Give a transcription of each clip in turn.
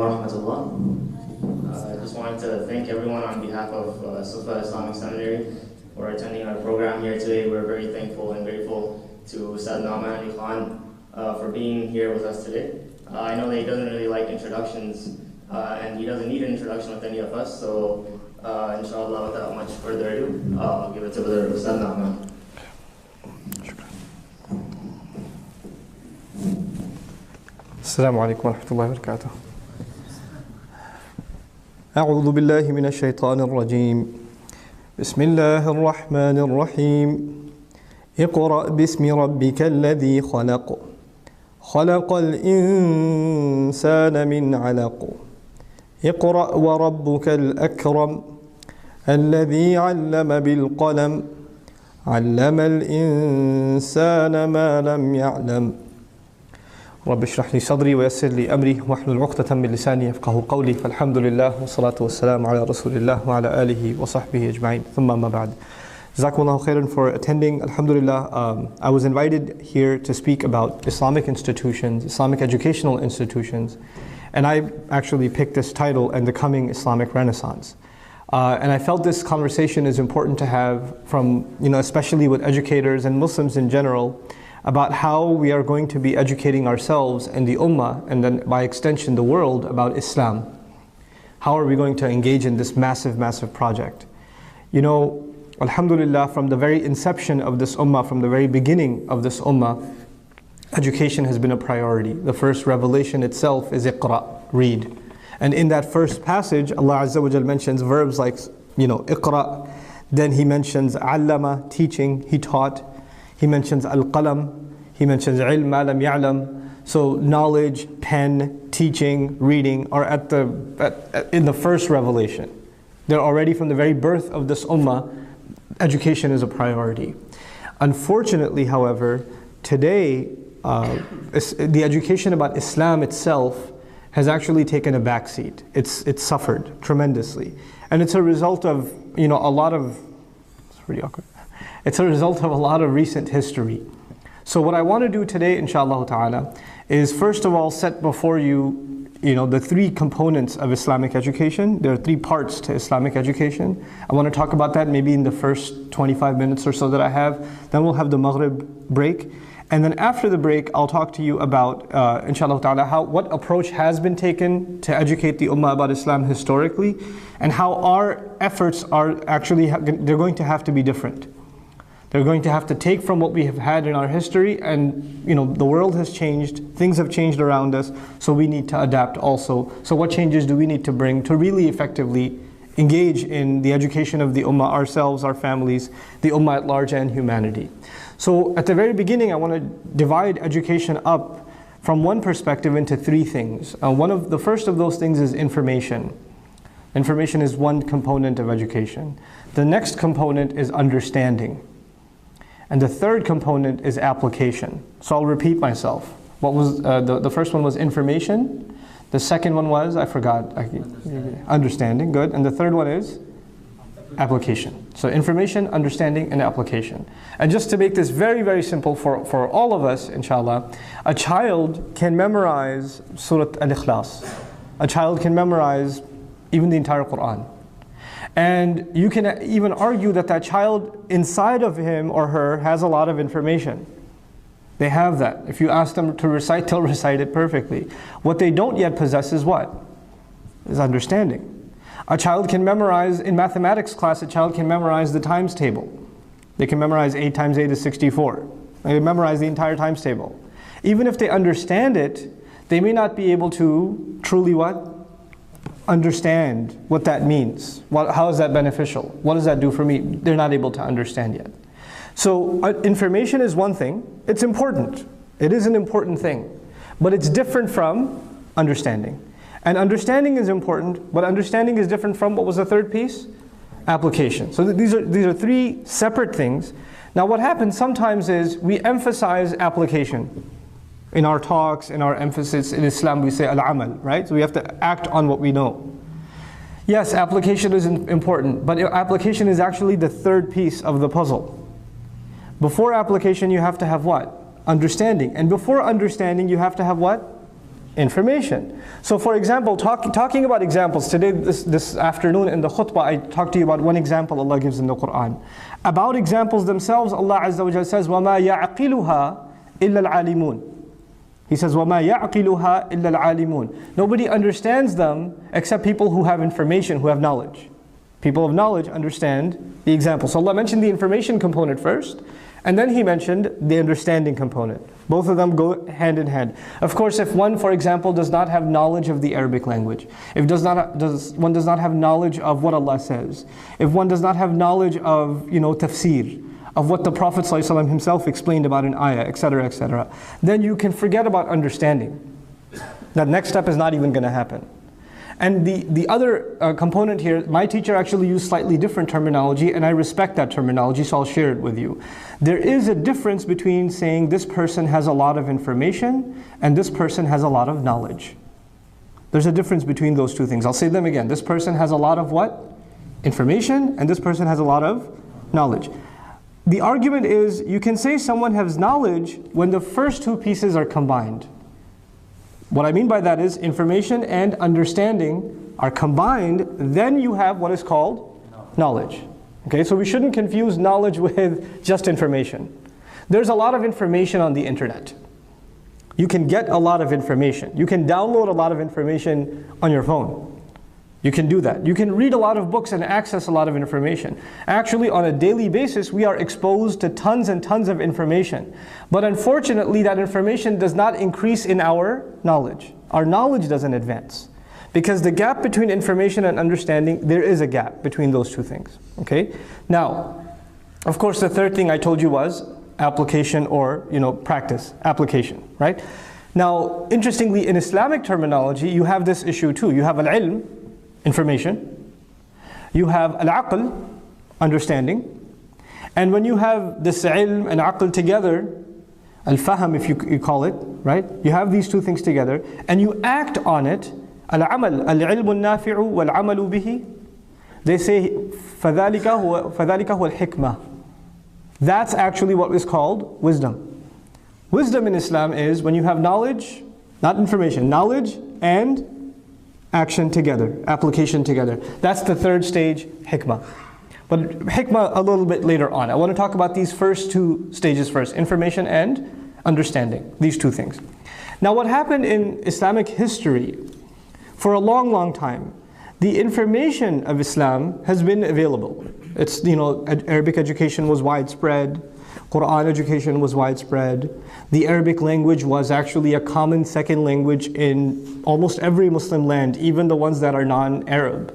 wa rahmatullah. I just wanted to thank everyone on behalf of Sufa Islamic Seminary for attending our program here today. We're very thankful and grateful to Ustad Nouman for being here with us today. I know that he doesn't really like introductions, and he doesn't need an introduction with any of us, so inshallah, without much further ado, I'll give it to Brother Ustad Nouman. Assalamu alaikum wa rahmatullahi wa barakatuh. أعوذ بالله من الشيطان الرجيم. بسم الله الرحمن الرحيم. اقرأ باسم ربك الذي خلق. خلق الإنسان من علق. اقرأ وربك الأكرم. الذي علم بالقلم. علم الإنسان ما لم يعلم. رب اشرح لي صدري ويسر لي أمري واحلل عقدة من لساني يفقهوا قولي فالحمد لله والصلاة والسلام على رسول الله وعلى آله وصحبه أجمعين ثم ما بعد. Jazakumullahu khairan for attending. Alhamdulillah, I was invited here to speak about Islamic institutions, Islamic educational institutions, and I actually picked this title, And the Coming Islamic Renaissance. And I felt this conversation is important to have from, especially with educators and Muslims in general, about how we are going to be educating ourselves and the Ummah, and then by extension the world, about Islam. How are we going to engage in this massive, massive project? Alhamdulillah, from the very inception of this Ummah, from the very beginning of this Ummah, education has been a priority. The first revelation itself is Iqra, read. And in that first passage, Allah Azza wa Jal mentions verbs like, Iqra, then He mentions Allama, teaching, He taught. He mentions al-qalam, he mentions ilm ma lam ya'lam. So knowledge, pen, teaching, reading are in the first revelation. They're already from the very birth of this ummah, education is a priority. Unfortunately, however, today the education about Islam itself has actually taken a backseat. It's suffered tremendously. And it's a result of, it's pretty awkward. It's a result of a lot of recent history. So what I want to do today, inshallah ta'ala, is first of all set before you, the three components of Islamic education. There are three parts to Islamic education. I want to talk about that maybe in the first 25 minutes or so that I have. Then we'll have the Maghrib break. And then after the break, I'll talk to you about, inshallah ta'ala, what approach has been taken to educate the Ummah about Islam historically, and how our efforts are actually, they're going to have to be different. They're going to have to take from what we have had in our history, and the world has changed, things have changed around us, so we need to adapt also. So what changes do we need to bring to really effectively engage in the education of the Ummah, ourselves, our families, the Ummah at large, and humanity? So at the very beginning, I want to divide education up from one perspective into three things. The first of those things is information. Information is one component of education. The next component is understanding. And the third component is application. So I'll repeat myself. What was the first one was information. The second one was, I forgot. Understanding, good. And the third one is application. So information, understanding, and application. And just to make this very, very simple for all of us, inshallah, a child can memorize Surah Al-Ikhlas. A child can memorize even the entire Quran. And you can even argue that that child inside of him or her has a lot of information. They have that. If you ask them to recite, they'll recite it perfectly. What they don't yet possess is what? Is understanding. A child can memorize, in mathematics class, a child can memorize the times table. They can memorize 8 times 8 is 64. They can memorize the entire times table. Even if they understand it, they may not be able to truly what? Understand what that means. How is that beneficial? What does that do for me? They're not able to understand yet. So information is one thing. It's important. It is an important thing. But it's different from understanding. And understanding is important, but understanding is different from, what was the third piece? Application. So these are three separate things. Now what happens sometimes is we emphasize application. In our talks, in our emphasis in Islam, we say al-amal, right? So we have to act on what we know. Yes, application is important, but application is actually the third piece of the puzzle. Before application, you have to have what? Understanding. And before understanding, you have to have what? information. So for example, talking about examples, today, this afternoon in the khutbah, I talked to you about one example Allah gives in the Quran. About examples themselves, Allah Azza wa Jalla says, وَمَا يَعْقِلُهَا إِلَّا الْعَالِمُونَ. He says, وَمَا يَعْقِلُهَا إِلَّا الْعَالِمُونَ. Nobody understands them except people who have information, who have knowledge. People of knowledge understand the example. So Allah mentioned the information component first, and then He mentioned the understanding component. Both of them go hand in hand. Of course, if one, for example, does not have knowledge of the Arabic language, if one does not have knowledge of what Allah says, if one does not have knowledge of, tafsir, of what the Prophet ﷺ himself explained about an ayah, etc., then you can forget about understanding. That next step is not even going to happen. And the other component here, my teacher actually used slightly different terminology, and I respect that terminology, so I'll share it with you. There is a difference between saying this person has a lot of information and this person has a lot of knowledge. There's a difference between those two things. I'll say them again. This person has a lot of what? Information, and this person has a lot of knowledge. The argument is, you can say someone has knowledge when the first two pieces are combined. What I mean by that is information and understanding are combined, then you have what is called knowledge. Okay, so we shouldn't confuse knowledge with just information. There's a lot of information on the internet. You can get a lot of information. You can download a lot of information on your phone. You can do that. You can read a lot of books and access a lot of information. Actually, on a daily basis, we are exposed to tons and tons of information. But unfortunately, that information does not increase in our knowledge. Our knowledge doesn't advance. Because the gap between information and understanding, there is a gap between those two things. Okay? Now, of course, the third thing I told you was application or, practice. Application, right? Now, interestingly, in Islamic terminology, you have this issue too. You have al-ilm, information. You have al-aql, understanding. And when you have this ilm and aql together, al-faham if you call it, right? You have these two things together and you act on it. Al-amal, al-ilmu al-nafi'u wal-amalu bihi. They say, فَذَلِكَ هُوَ الْحِكْمَةِ. That's actually what is called wisdom. Wisdom in Islam is when you have knowledge, not information, knowledge and action together, application together. That's the third stage, hikmah. But hikmah a little bit later on. I want to talk about these first two stages first, information and understanding, these two things. Now what happened in Islamic history, for a long, long time, the information of Islam has been available. It's, Arabic education was widespread, Quran education was widespread. The Arabic language was actually a common second language in almost every Muslim land, even the ones that are non-Arab.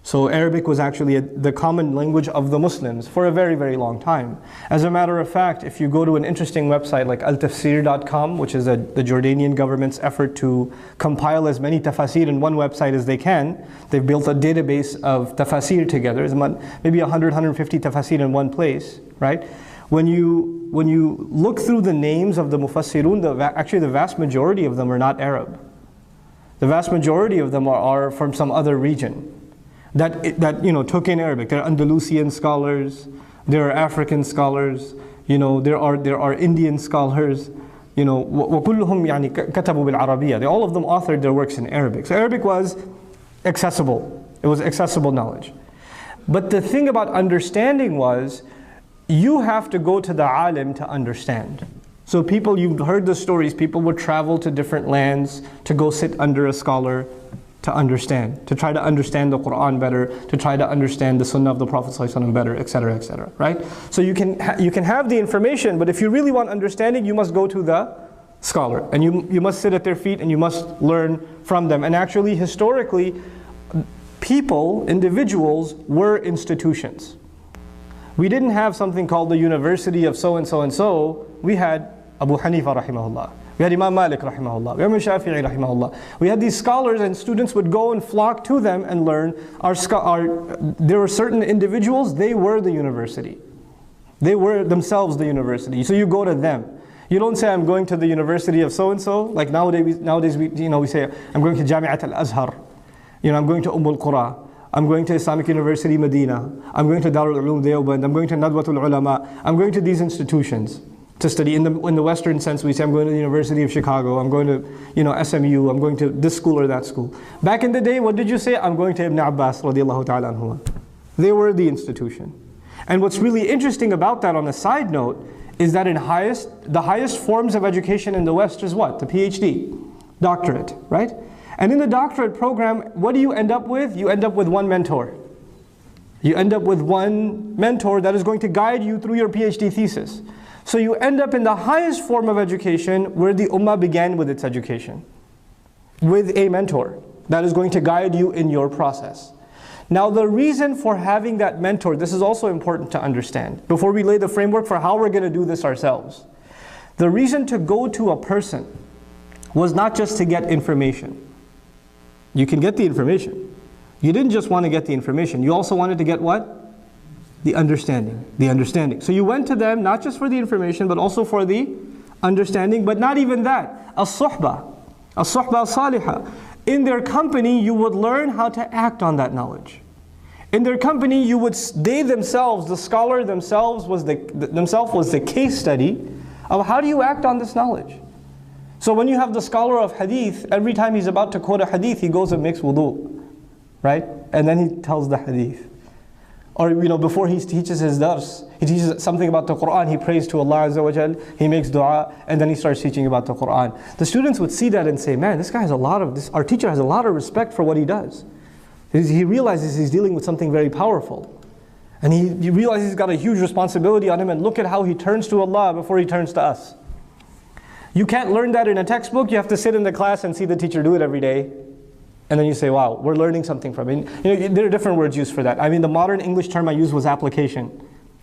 So Arabic was actually the common language of the Muslims for a very, very long time. As a matter of fact, if you go to an interesting website like altafsir.com, which is the Jordanian government's effort to compile as many tafasir in one website as they can, they've built a database of tafasir together. There's maybe 100, 150 tafasir in one place, right? When you look through the names of the mufassirun, actually the vast majority of them are not Arab. The vast majority of them are from some other region that took in Arabic. There are Andalusian scholars, there are African scholars, there are Indian scholars, وَكُلُّهُمْ يعني كتبوا بالعربية. All of them authored their works in Arabic. So Arabic was accessible. It was accessible knowledge. But the thing about understanding was, you have to go to the alim to understand. So you've heard the stories, people would travel to different lands to go sit under a scholar to understand, to try to understand the Quran better, to try to understand the Sunnah of the Prophet ﷺ better, etc., right? So you can have the information, but if you really want understanding, you must go to the scholar. And you must sit at their feet and you must learn from them. And actually, historically, individuals were institutions. We didn't have something called the University of so-and-so and so. We had Abu Hanifa rahimahullah. We had Imam Malik rahimahullah. We had Imam Shafi'i rahimahullah. We had these scholars and students would go and flock to them and learn. There were certain individuals, they were the university. They were themselves the university. So you go to them. You don't say, I'm going to the University of so-and-so. Like nowadays we say, I'm going to Jami'at al-Azhar. I'm going to al-Qura. I'm going to Islamic University Medina. I'm going to Darul Ulum Deoband. I'm going to Nadwatul Ulama. I'm going to these institutions. to study. In the Western sense, we say, I'm going to the University of Chicago, I'm going to SMU, I'm going to this school or that school. Back in the day, what did you say? I'm going to Ibn Abbas radiallahu ta'ala anhuma. They were the institution. And what's really interesting about that, on a side note, is that the highest forms of education in the West is what? The PhD, doctorate, right? And in the doctorate program, what do you end up with? You end up with one mentor. You end up with one mentor that is going to guide you through your PhD thesis. So you end up in the highest form of education where the Ummah began with its education, with a mentor that is going to guide you in your process. Now the reason for having that mentor, this is also important to understand, before we lay the framework for how we're going to do this ourselves. The reason to go to a person was not just to get information. You can get the information. You didn't just want to get the information, you also wanted to get what? The understanding. The understanding. So you went to them not just for the information, but also for the understanding. But not even that. As-suhbah. As-suhbah salihah. In their company, you would learn how to act on that knowledge. In their company, they themselves, the scholar themselves was the case study of how do you act on this knowledge. So when you have the scholar of hadith, every time he's about to quote a hadith, he goes and makes wudu, right? And then he tells the hadith. Or before he teaches his dars, he teaches something about the Quran, he prays to Allah Azza wa Jal, he makes dua, and then he starts teaching about the Quran. The students would see that and say, man, this guy has our teacher has a lot of respect for what he does. He realizes he's dealing with something very powerful. And he realizes he's got a huge responsibility on him, and look at how he turns to Allah before he turns to us. You can't learn that in a textbook, you have to sit in the class and see the teacher do it every day. And then you say, wow, we're learning something from it. There are different words used for that. I mean, the modern English term I used was application,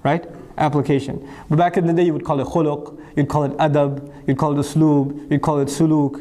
right? Application. But back in the day, you would call it khuluq, you'd call it adab, you'd call it usloob, you'd call it suluk,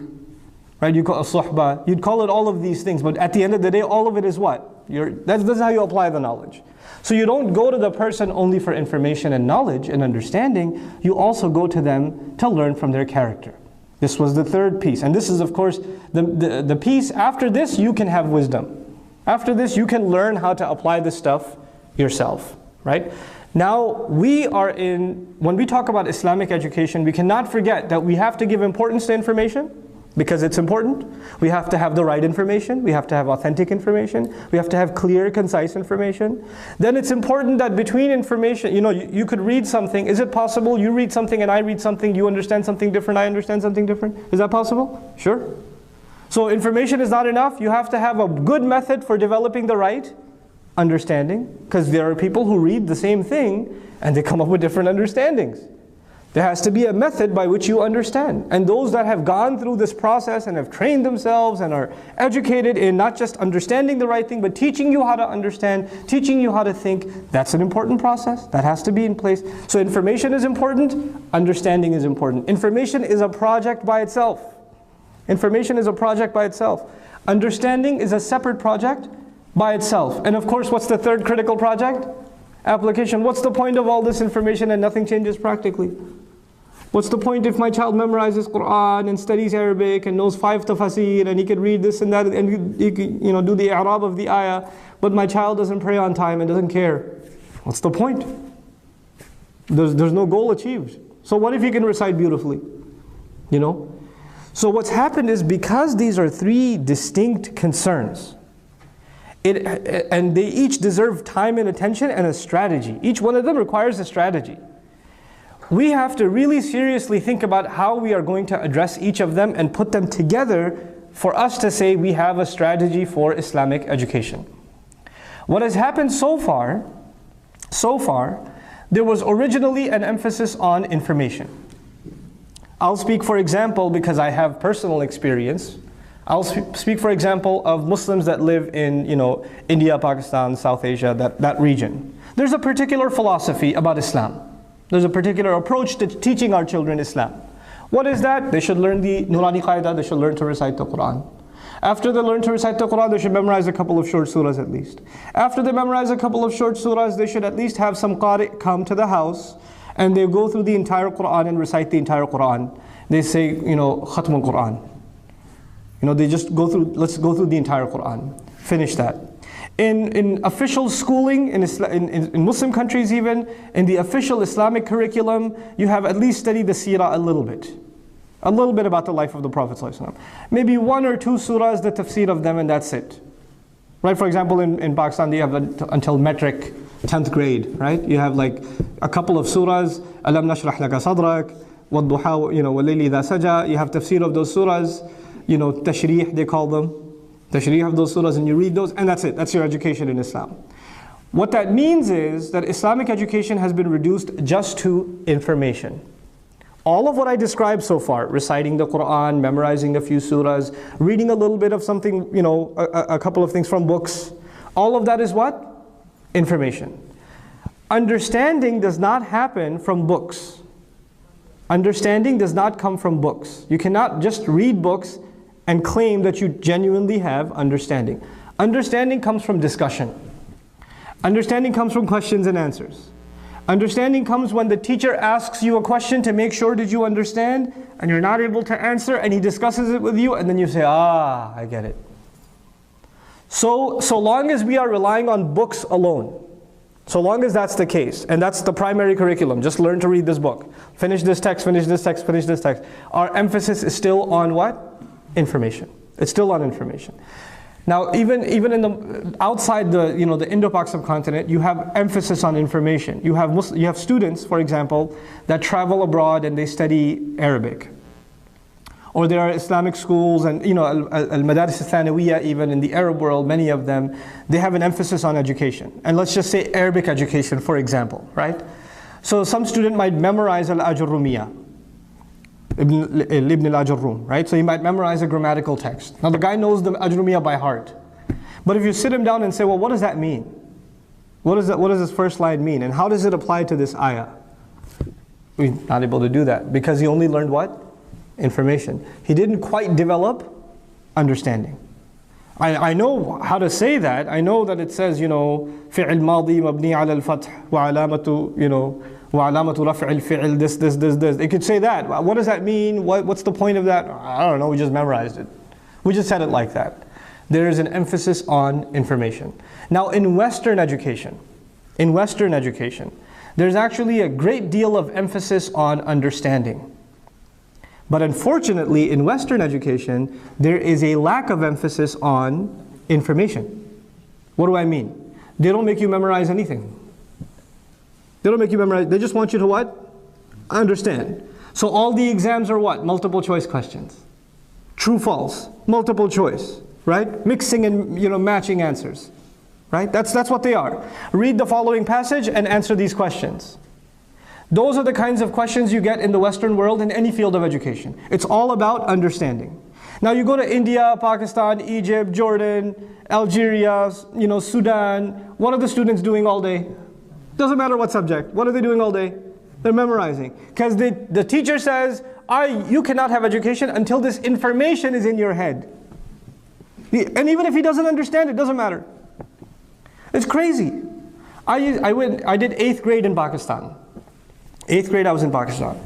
right? You'd call it suhbah, you'd call it all of these things. But at the end of the day, all of it is what? That's how you apply the knowledge. So you don't go to the person only for information and knowledge and understanding, you also go to them to learn from their character. This was the third piece. And this is, of course, the piece after this, you can have wisdom. After this, you can learn how to apply this stuff yourself, right? Now, when we talk about Islamic education, we cannot forget that we have to give importance to information, because it's important. We have to have the right information. We have to have authentic information. We have to have clear, concise information. Then it's important that between information, you could read something. Is it possible you read something and I read something, you understand something different, I understand something different? Is that possible? Sure. So information is not enough. You have to have a good method for developing the right understanding, because there are people who read the same thing and they come up with different understandings. There has to be a method by which you understand. And those that have gone through this process and have trained themselves and are educated in not just understanding the right thing, but teaching you how to understand, teaching you how to think, that's an important process. That has to be in place. So information is important, understanding is important. Information is a project by itself. Information is a project by itself. Understanding is a separate project by itself. And of course, what's the third critical project? Application. What's the point of all this information and nothing changes practically? What's the point if my child memorizes Quran and studies Arabic and knows 5 tafasir and he could read this and that and he could, do the i'rab of the ayah, but my child doesn't pray on time and doesn't care? What's the point? There's no goal achieved. So what if he can recite beautifully? So what's happened is, because these are three distinct concerns, and they each deserve time and attention and a strategy. Each one of them requires a strategy. We have to really seriously think about how we are going to address each of them and put them together for us to say we have a strategy for Islamic education. What has happened so far, there was originally an emphasis on information. I'll speak, for example, because I have personal experience. I'll speak, for example, of Muslims that live in, India, Pakistan, South Asia, that region. There's a particular philosophy about Islam. There's a particular approach to teaching our children Islam. What is that? They should learn the Nurani Qaida, they should learn to recite the Quran. After they learn to recite the Quran, they should memorize a couple of short surahs at least. After they memorize a couple of short surahs, they should at least have some qari come to the house and they go through the entire Quran and recite the entire Quran. They say, Khatm al-Quran. They just go through, let's go through the entire Quran. Finish that. In official schooling, in Muslim countries even, in the official Islamic curriculum, you have at least studied the seerah a little bit. A little bit about the life of the Prophet ﷺ. Maybe one or two surahs, the tafsir of them, and that's it. Right, for example, in Pakistan, they have until metric, 10th grade, right? You have like a couple of surahs, Alam nashrah laka sadrak, wadduha, walayli idha saja. You have tafsir of those surahs, tashrih they call them. Tashrih of those surahs, and you read those, and that's it. That's your education in Islam. What that means is that Islamic education has been reduced just to information. All of what I described so far, reciting the Quran, memorizing a few surahs, reading a little bit of something, a couple of things from books, all of that is what? Information. Understanding does not happen from books. Understanding does not come from books. You cannot just read books and claim that you genuinely have understanding. Understanding comes from discussion. Understanding comes from questions and answers. Understanding comes when the teacher asks you a question to make sure that you understand, and you're not able to answer, and he discusses it with you, and then you say, I get it. So long as we are relying on books alone, so long as that's the case, and that's the primary curriculum, just learn to read this book, finish this text, finish this text, finish this text, our emphasis is still on what? Information. It's still on information. Now, even in the outside the Indo-Pak subcontinent, you have emphasis on information. You have students, for example, that travel abroad and they study Arabic. Or there are Islamic schools and al-Madaris al-Thanawiyya, even in the Arab world, many of them, they have an emphasis on education. And let's just say Arabic education, for example, right? So some student might memorize al-Ajurrumiyya. Ibn al-Ajurrum, right? So he might memorize a grammatical text. Now the guy knows the Ajrumiyya by heart. But if you sit him down and say, well, what does that mean? What does this first line mean? And how does it apply to this ayah? He's not able to do that because he only learned what? Information. He didn't quite develop understanding. I know how to say that. I know that it says, فِعِل مَاضِي مَبْنِي عَلَى الْفَتْحِ وَعَلَامَةُ وَعَلَامَةُ رَفْعِ الْفِعِل, this. They could say that. What does that mean? What's the point of that? I don't know, we just memorized it. We just said it like that. There is an emphasis on information. Now in Western education, there's actually a great deal of emphasis on understanding. But unfortunately, in Western education, there is a lack of emphasis on information. What do I mean? They don't make you memorize anything. They don't make you memorize, they just want you to what? Understand. So all the exams are what? Multiple choice questions. True, false, multiple choice, right? Mixing and matching answers, right? That's what they are. Read the following passage and answer these questions. Those are the kinds of questions you get in the Western world in any field of education. It's all about understanding. Now you go to India, Pakistan, Egypt, Jordan, Algeria, Sudan. What are the students doing all day? Doesn't matter what subject. What are they doing all day? They're memorizing. Because the teacher says, you cannot have education until this information is in your head. And even if he doesn't understand, it doesn't matter. It's crazy. I did 8th grade in Pakistan. 8th grade I was in Pakistan.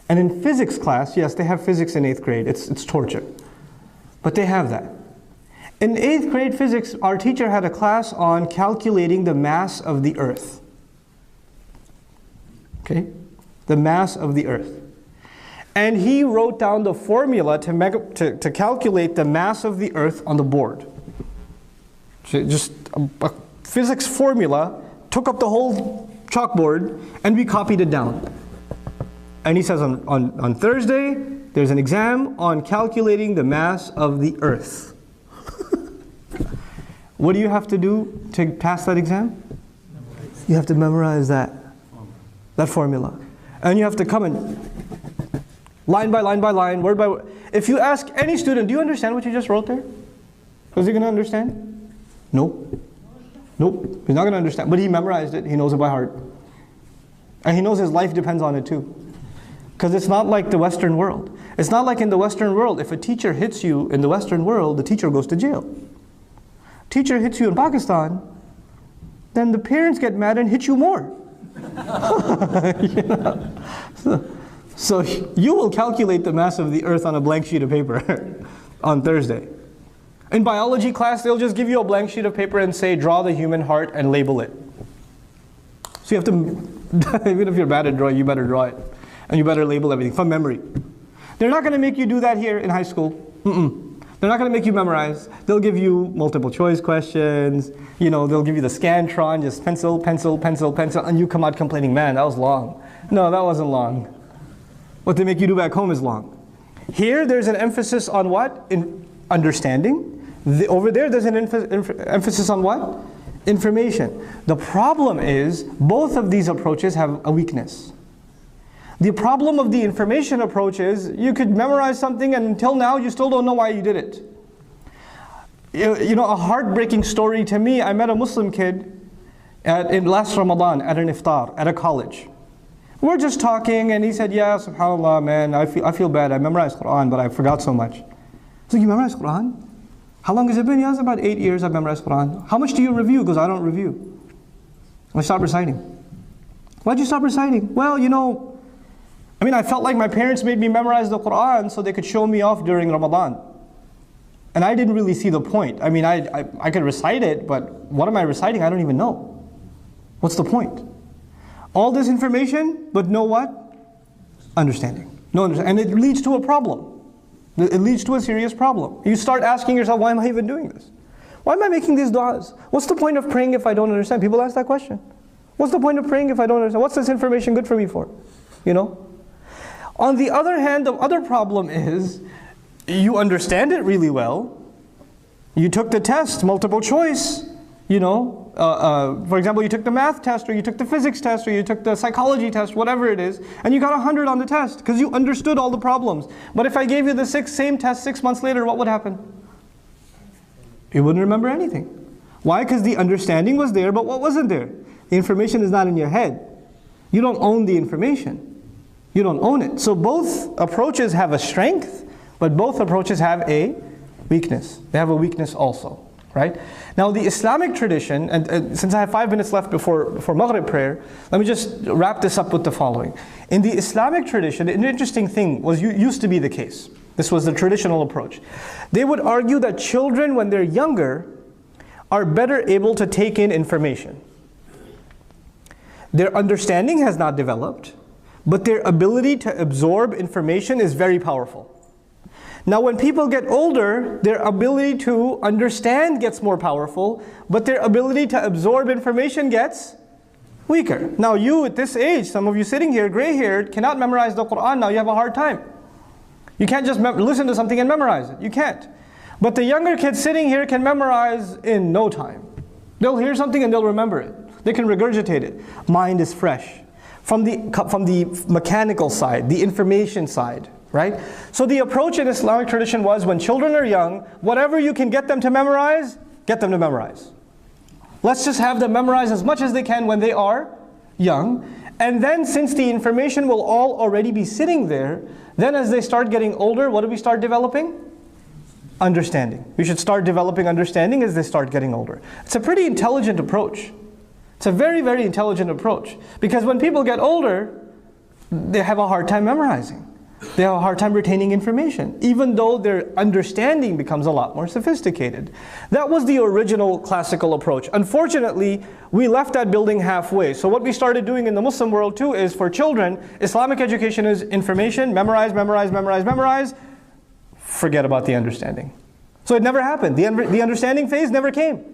And in physics class, yes, they have physics in 8th grade. It's torture. But they have that. In 8th grade physics, our teacher had a class on calculating the mass of the earth. Okay? The mass of the earth. And he wrote down the formula to calculate the mass of the earth on the board. So just a physics formula, took up the whole chalkboard, and we copied it down. And he says on Thursday, there's an exam on calculating the mass of the earth. What do you have to do to pass that exam? You have to memorize that formula. And you have to come in line by line by line, word by word. If you ask any student, do you understand what you just wrote there? Is he going to understand? Nope. Nope, he's not going to understand. But he memorized it, he knows it by heart. And he knows his life depends on it too. Because it's not like the Western world. It's not like in the Western world, if a teacher hits you in the Western world, the teacher goes to jail. Teacher hits you in Pakistan, then the parents get mad and hit you more. So you will calculate the mass of the earth on a blank sheet of paper on Thursday. In biology class, they'll just give you a blank sheet of paper and say, draw the human heart and label it. So you have to, even if you're bad at drawing, you better draw it. And you better label everything from memory. They're not going to make you do that here in high school. They're not going to make you memorize. They'll give you multiple choice questions. You know, they'll give you the Scantron, just pencil, pencil, pencil, pencil, and you come out complaining, man, that was long. No, that wasn't long. What they make you do back home is long. Here, there's an emphasis on what? In understanding. Over there, there's an emphasis on what? Information. The problem is, both of these approaches have a weakness. The problem of the information approach is, you could memorize something and until now, you still don't know why you did it. You know, a heartbreaking story to me, I met a Muslim kid in last Ramadan at an iftar, at a college. We're just talking and he said, yeah, subhanAllah, man, I feel bad. I memorized Quran, but I forgot so much. I was like, you memorized Quran? How long has it been? Yeah, it's about 8 years I've memorized Quran. How much do you review? Because I don't review. I stopped reciting. Why'd you stop reciting? Well, you know, I mean, I felt like my parents made me memorize the Quran so they could show me off during Ramadan. And I didn't really see the point. I mean, I could recite it, but what am I reciting? I don't even know. What's the point? All this information, but no what? Understanding. No understanding. And it leads to a problem. It leads to a serious problem. You start asking yourself, why am I even doing this? Why am I making these du'as? What's the point of praying if I don't understand? People ask that question. What's the point of praying if I don't understand? What's this information good for me for? You know? On the other hand, the other problem is, you understand it really well. You took the test, multiple choice, you know. For example, you took the math test, or you took the physics test, or you took the psychology test, whatever it is, and you got 100 on the test, because you understood all the problems. But if I gave you the same test 6 months later, what would happen? You wouldn't remember anything. Why? Because the understanding was there, but what wasn't there? The information is not in your head. You don't own the information. You don't own it. So both approaches have a strength, but both approaches have a weakness. They have a weakness also. Right? Now the Islamic tradition, and since I have 5 minutes left before Maghrib prayer, let me just wrap this up with the following. In the Islamic tradition, an interesting thing used to be the case. This was the traditional approach. They would argue that children, when they're younger, are better able to take in information. Their understanding has not developed, but their ability to absorb information is very powerful. Now when people get older, their ability to understand gets more powerful, but their ability to absorb information gets weaker. Now you at this age, some of you sitting here, gray-haired, cannot memorize the Quran now, you have a hard time. You can't just listen to something and memorize it, you can't. But the younger kids sitting here can memorize in no time. They'll hear something and they'll remember it. They can regurgitate it. Mind is fresh. From the mechanical side, the information side. Right? So the approach in Islamic tradition was, when children are young, whatever you can get them to memorize, get them to memorize. Let's just have them memorize as much as they can when they are young. And then since the information will all already be sitting there, then as they start getting older, what do we start developing? Understanding. We should start developing understanding as they start getting older. It's a pretty intelligent approach. It's a very, very intelligent approach. Because when people get older, they have a hard time memorizing. They have a hard time retaining information, even though their understanding becomes a lot more sophisticated. That was the original classical approach. Unfortunately, we left that building halfway. So what we started doing in the Muslim world too is, for children, Islamic education is information, memorize, memorize, memorize, memorize, forget about the understanding. So it never happened. The understanding phase never came.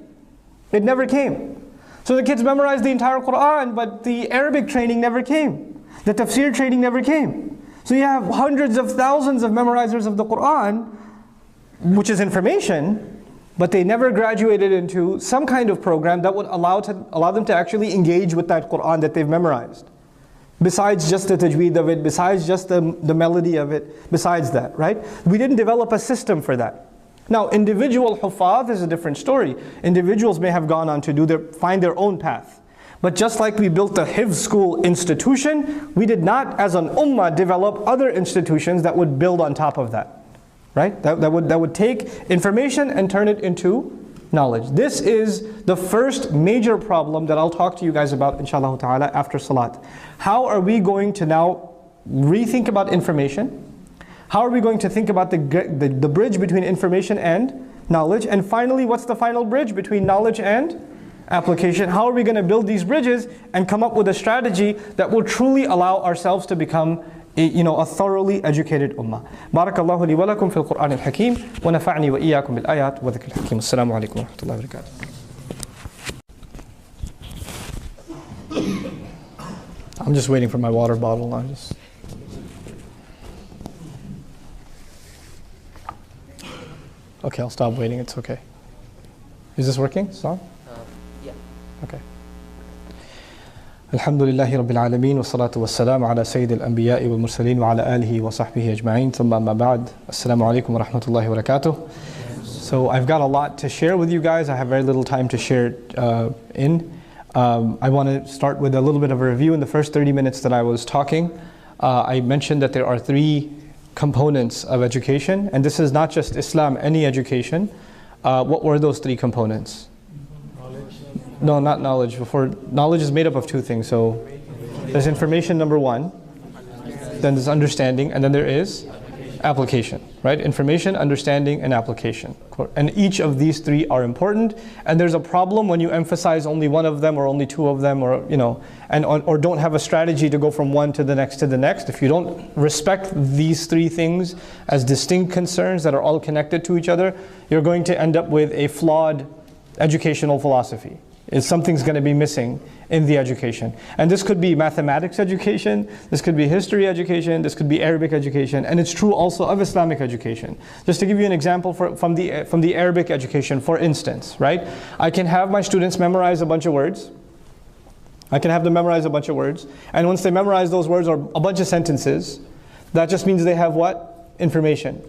It never came. So the kids memorized the entire Quran, but the Arabic training never came. The tafsir training never came. So you have hundreds of thousands of memorizers of the Quran, which is information, but they never graduated into some kind of program that would allow them to actually engage with that Quran that they've memorized. Besides just the tajweed of it, besides just the melody of it, besides that, right? We didn't develop a system for that. Now, individual huffaz is a different story. Individuals may have gone on to find their own path. But just like we built the Hifz school institution, we did not, as an ummah, develop other institutions that would build on top of that. Right? That would take information and turn it into knowledge. This is the first major problem that I'll talk to you guys about, inshallah ta'ala, after salat. How are we going to now rethink about information? How are we going to think about the bridge between information and knowledge. And finally, what's the final bridge between knowledge and application? How are we going to build these bridges and come up with a strategy that will truly allow ourselves to become a thoroughly educated ummah. Barakallahu li wa lakum fil Qur'an al-Hakim wa nafa'ni wa iyyakum bil ayat wa dhikr al-Hakim. Assalamu alaikum wa rahmatullahi wa barakatuh. I'm just waiting for my water bottle. Okay, I'll stop waiting. It's okay. Is this working? Stop? Yeah. Okay. Alhamdulillahi Rabbil Alameen wa salatu wa salam ala Sayyid al-Anbiya'i wal Mursaleen wa ala alihi wa sahbihi ajma'in. Thumma amma ba'd. Assalamu alaikum wa rahmatullahi wa barakatuh. So I've got a lot to share with you guys. I have very little time to share in. I want to start with a little bit of a review. In the first 30 minutes that I was talking, I mentioned that there are 3 components of education, and this is not just Islam, any education. What were those 3 components? No, not knowledge. Knowledge is made up of 2 things. So there's information, number 1, then there's understanding, and then there is application, right? Information, understanding, and application. And each of these 3 are important. And there's a problem when you emphasize only one of them or only 2 of them, or or don't have a strategy to go from one to the next to the next. If you don't respect these 3 things as distinct concerns that are all connected to each other, you're going to end up with a flawed educational philosophy. Something's going to be missing in the education. And this could be mathematics education, this could be history education, this could be Arabic education, and it's true also of Islamic education. Just to give you an example from the Arabic education, for instance, right? I can have my students memorize a bunch of words. I can have them memorize a bunch of words, and once they memorize those words or a bunch of sentences, that just means they have what? Information.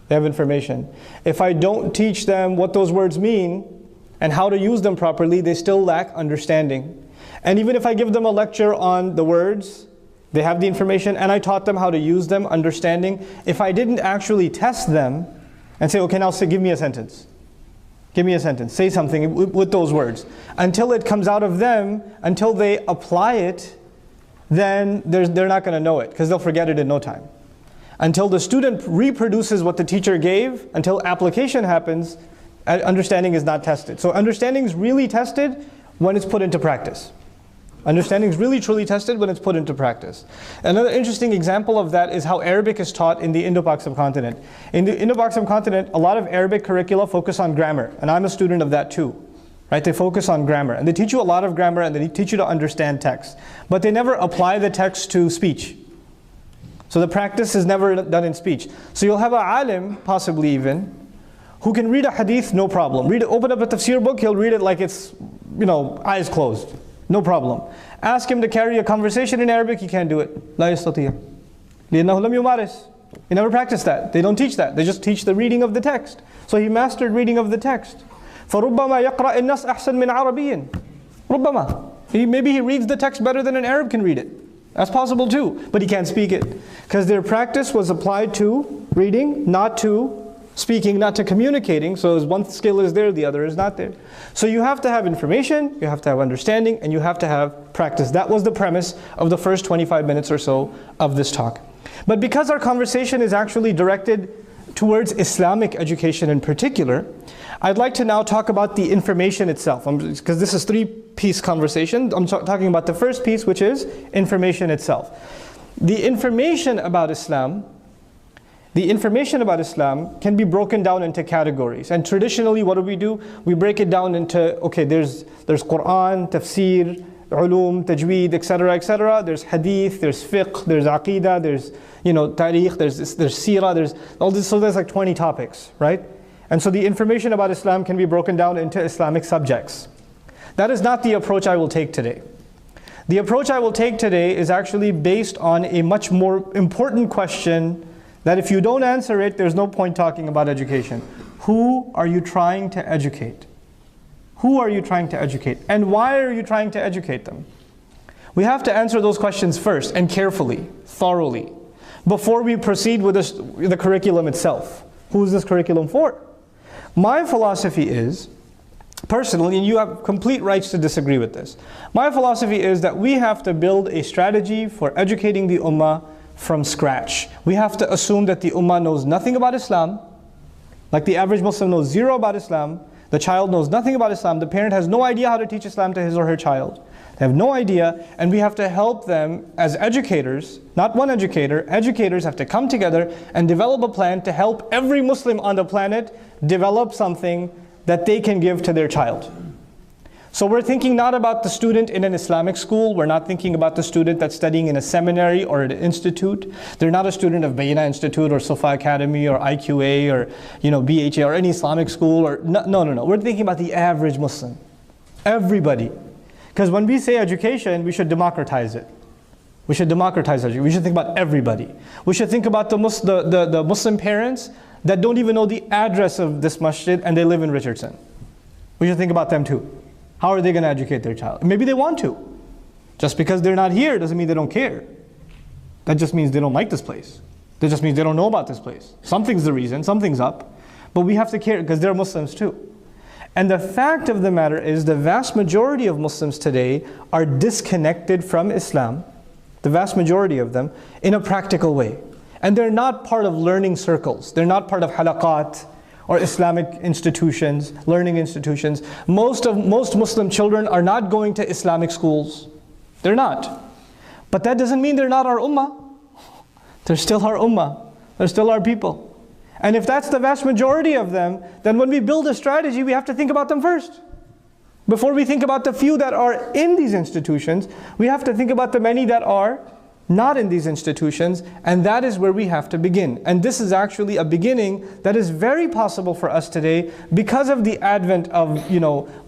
They have information. If I don't teach them what those words mean, and how to use them properly, they still lack understanding. And even if I give them a lecture on the words, they have the information, and I taught them how to use them, understanding. If I didn't actually test them and say, okay, now give me a sentence. Give me a sentence. Say something with those words. Until it comes out of them, until they apply it, then they're not going to know it, because they'll forget it in no time. Until the student reproduces what the teacher gave, until application happens, understanding is not tested. So understanding is really tested when it's put into practice. Understanding is really truly tested when it's put into practice. Another interesting example of that is how Arabic is taught in the Indo-Pak subcontinent. In the Indo-Pak subcontinent, a lot of Arabic curricula focus on grammar, and I'm a student of that too. Right? They focus on grammar, and they teach you a lot of grammar, and they teach you to understand text. But they never apply the text to speech. So the practice is never done in speech. So you'll have a alim, possibly even, who can read a hadith, no problem. Open up a tafsir book, he'll read it like it's, eyes closed. No problem. Ask him to carry a conversation in Arabic, he can't do it. لا يستطيع. لأنه لم يمارس. He never practiced that. They don't teach that. They just teach the reading of the text. So he mastered reading of the text. فَرُبَّمَا يَقْرَأِ النَّاسِ أَحْسَنْ مِنْ عَرَبِيٍّ. رُبَّمَا. Maybe he reads the text better than an Arab can read it. That's possible too, but he can't speak it. Because their practice was applied to reading, not to speaking, not to communicating. So as one skill is there, the other is not there. So you have to have information, you have to have understanding, and you have to have practice. That was the premise of the first 25 minutes or so of this talk. But because our conversation is actually directed towards Islamic education in particular, I'd like to now talk about the information itself. Because this is 3-piece conversation. I'm talking about the first piece, which is information itself. The information about Islam can be broken down into categories. And traditionally, what do? We break it down into, okay, there's Quran, tafsir, ulum, tajweed, etc., etc. There's hadith, there's fiqh, there's aqidah, there's tarikh, there's seerah, there's all this. So there's like 20 topics, right? And so the information about Islam can be broken down into Islamic subjects. That is not the approach I will take today. The approach I will take today is actually based on a much more important question that if you don't answer it, there's no point talking about education. Who are you trying to educate? Who are you trying to educate? And why are you trying to educate them? We have to answer those questions first, and carefully, thoroughly, before we proceed with the curriculum itself. Who is this curriculum for? My philosophy is, personally, and you have complete rights to disagree with this, my philosophy is that we have to build a strategy for educating the ummah from scratch. We have to assume that the ummah knows nothing about Islam, Like the average Muslim knows zero about Islam, the child knows nothing about Islam, the parent has no idea how to teach Islam to his or her child. They have no idea, and we have to help them as educators, not one educator, educators have to come together and develop a plan to help every Muslim on the planet develop something that they can give to their child. So we're thinking not about the student in an Islamic school, we're not thinking about the student that's studying in a seminary or an institute. They're not a student of Bayna Institute or Sufa Academy or IQA or BHA or any Islamic school or no. We're thinking about the average Muslim. Everybody. Because when we say education, we should democratize it. We should democratize education. We should think about everybody. We should think about the Muslim parents that don't even know the address of this masjid and they live in Richardson. We should think about them too. How are they going to educate their child? Maybe they want to. Just because they're not here doesn't mean they don't care. That just means they don't like this place. That just means they don't know about this place. Something's the reason, something's up. But we have to care because they're Muslims too. And the fact of the matter is the vast majority of Muslims today are disconnected from Islam, the vast majority of them, in a practical way. And they're not part of learning circles. They're not part of halaqat or Islamic institutions, learning institutions. Most Muslim children are not going to Islamic schools. They're not. But that doesn't mean they're not our ummah. They're still our ummah. They're still our people. And if that's the vast majority of them, then when we build a strategy, we have to think about them first. Before we think about the few that are in these institutions, we have to think about the many that are not in these institutions, and that is where we have to begin. And this is actually a beginning that is very possible for us today because of the advent of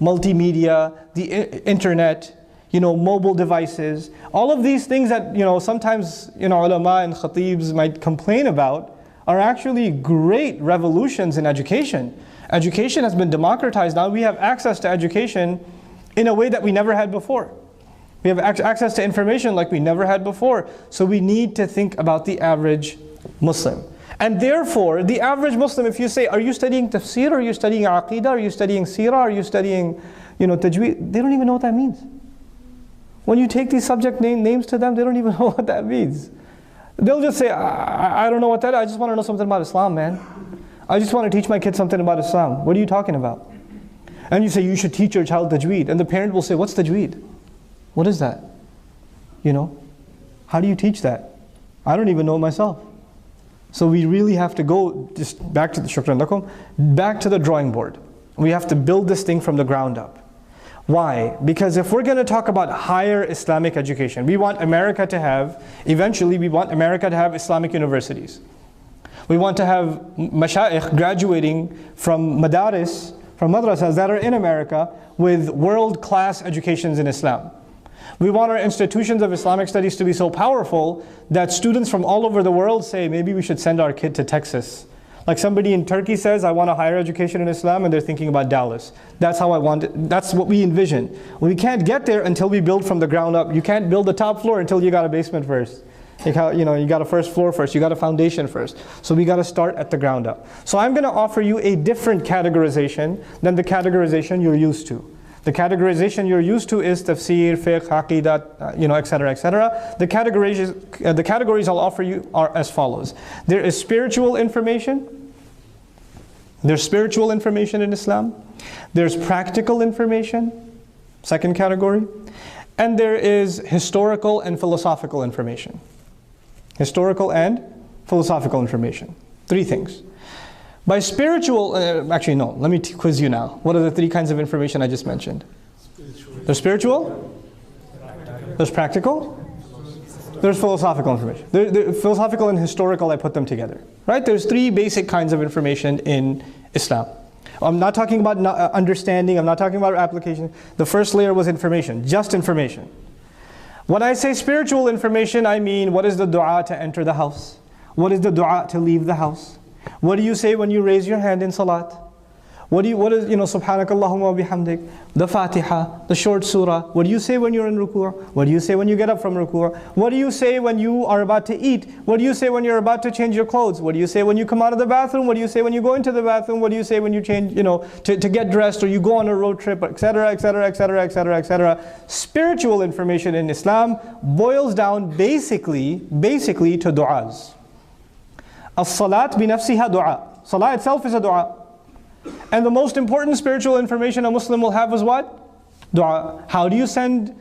multimedia, the internet, mobile devices, all of these things that sometimes ulama and khatibs might complain about are actually great revolutions in education. Education has been democratized. Now we have access to education in a way that we never had before. We have access to information like we never had before. So we need to think about the average Muslim. And therefore, the average Muslim, if you say, are you studying tafsir, are you studying aqidah, are you studying seerah, are you studying tajweed, they don't even know what that means. When you take these subject names to them, they don't even know what that means. They'll just say, I don't know what that is. I just want to know something about Islam, man. I just want to teach my kid something about Islam. What are you talking about? And you say, you should teach your child tajweed. And the parent will say, what's tajweed? What is that? How do you teach that? I don't even know myself. So we really have to go just back to the drawing board. We have to build this thing from the ground up. Why? Because if we're going to talk about higher Islamic education, eventually we want America to have Islamic universities. We want to have mashayikh graduating from madaris, from madrasas that are in America with world-class educations in Islam. We want our institutions of Islamic studies to be so powerful that students from all over the world say, maybe we should send our kid to Texas. Like somebody in Turkey says, I want a higher education in Islam, and they're thinking about Dallas. That's how I want it. That's what we envision. We can't get there until we build from the ground up. You can't build the top floor until you got a basement first. You got a first floor first. You got a foundation first. So we got to start at the ground up. So I'm going to offer you a different categorization than the categorization you're used to. The categorization you're used to is tafsir, fiqh, aqidah, etc., etc. The categories I'll offer you are as follows. There is spiritual information. There's spiritual information in Islam. There's practical information, second category. And there is historical and philosophical information. Historical and philosophical information. Three things. By spiritual, actually no, let me quiz you now. What are the three kinds of information I just mentioned? There's spiritual, there's practical, there's philosophical information. Philosophical and historical, I put them together. Right? There's three basic kinds of information in Islam. I'm not talking about understanding, I'm not talking about application. The first layer was information, just information. When I say spiritual information, I mean what is the dua to enter the house? What is the dua to leave the house? What do you say when you raise your hand in salat? What is, subhanakallahumma wa bihamdik, the Fatiha, the short surah. What do you say when you're in ruku'? What do you say when you get up from ruku'? What do you say when you are about to eat? What do you say when you're about to change your clothes? What do you say when you come out of the bathroom? What do you say when you go into the bathroom? What do you say when you change, to get dressed or you go on a road trip, etc., etc., etc., etc., etc. Spiritual information in Islam boils down basically to du'as. As-salat bi nafsiha du'a. Salah itself is a dua. And the most important spiritual information a Muslim will have is what? Dua. How do you send,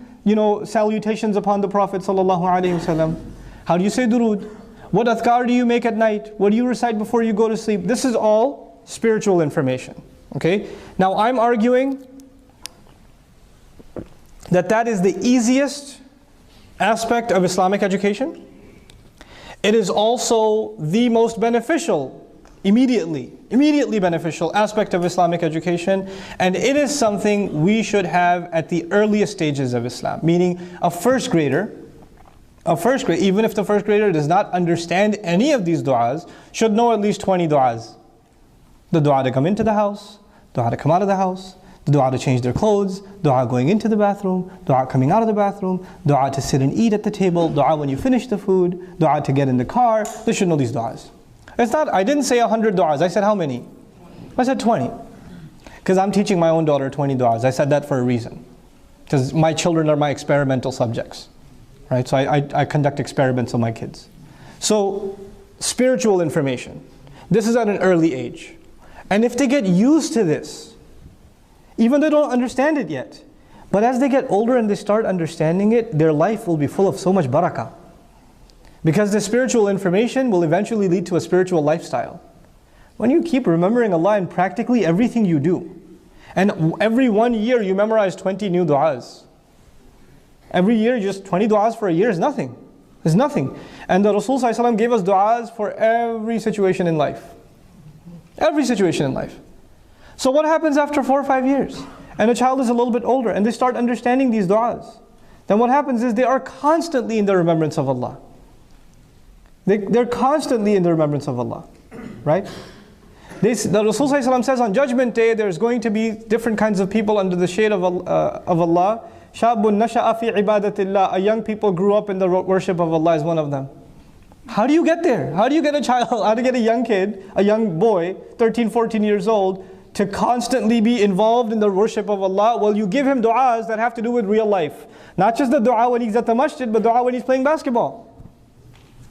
salutations upon the Prophet sallallahu alaihi wasallam? How do you say durood? What adhkar do you make at night? What do you recite before you go to sleep? This is all spiritual information. Okay? Now I'm arguing that is the easiest aspect of Islamic education. It is also the most beneficial, immediately beneficial aspect of Islamic education, and it is something we should have at the earliest stages of Islam, meaning a first grader, even if the first grader does not understand any of these du'as, should know at least 20 du'as. The du'a to come into the house, du'a to come out of the house, the du'a to change their clothes, du'a going into the bathroom, du'a coming out of the bathroom, du'a to sit and eat at the table, du'a when you finish the food, du'a to get in the car. They should know these du'as. I didn't say 100 du'as, I said how many? I said 20. Because I'm teaching my own daughter 20 du'as. I said that for a reason. Because my children are my experimental subjects. Right? So I conduct experiments on my kids. So, spiritual information. This is at an early age. And if they get used to this, even though they don't understand it yet, but as they get older and they start understanding it, their life will be full of so much barakah. Because the spiritual information will eventually lead to a spiritual lifestyle. When you keep remembering Allah in practically everything you do, and every 1 year you memorize 20 new du'as. Every year, just 20 du'as for a year is nothing. It's nothing. And the Rasul ﷺ gave us du'as for every situation in life. Every situation in life. So what happens after 4 or 5 years? And a child is a little bit older and they start understanding these du'as. Then what happens is they are constantly in the remembrance of Allah. They're constantly in the remembrance of Allah. Right? The Rasul ﷺ says on Judgment Day there's going to be different kinds of people under the shade of Allah. Shabun nasha'a fi ibadatillah. A young people grew up in the worship of Allah is one of them. How do you get there? How do you get a child, how do you get a young kid, a young boy, 13, 14 years old, to constantly be involved in the worship of Allah? Well, you give him du'as that have to do with real life. Not just the du'a when he's at the masjid, but du'a when he's playing basketball.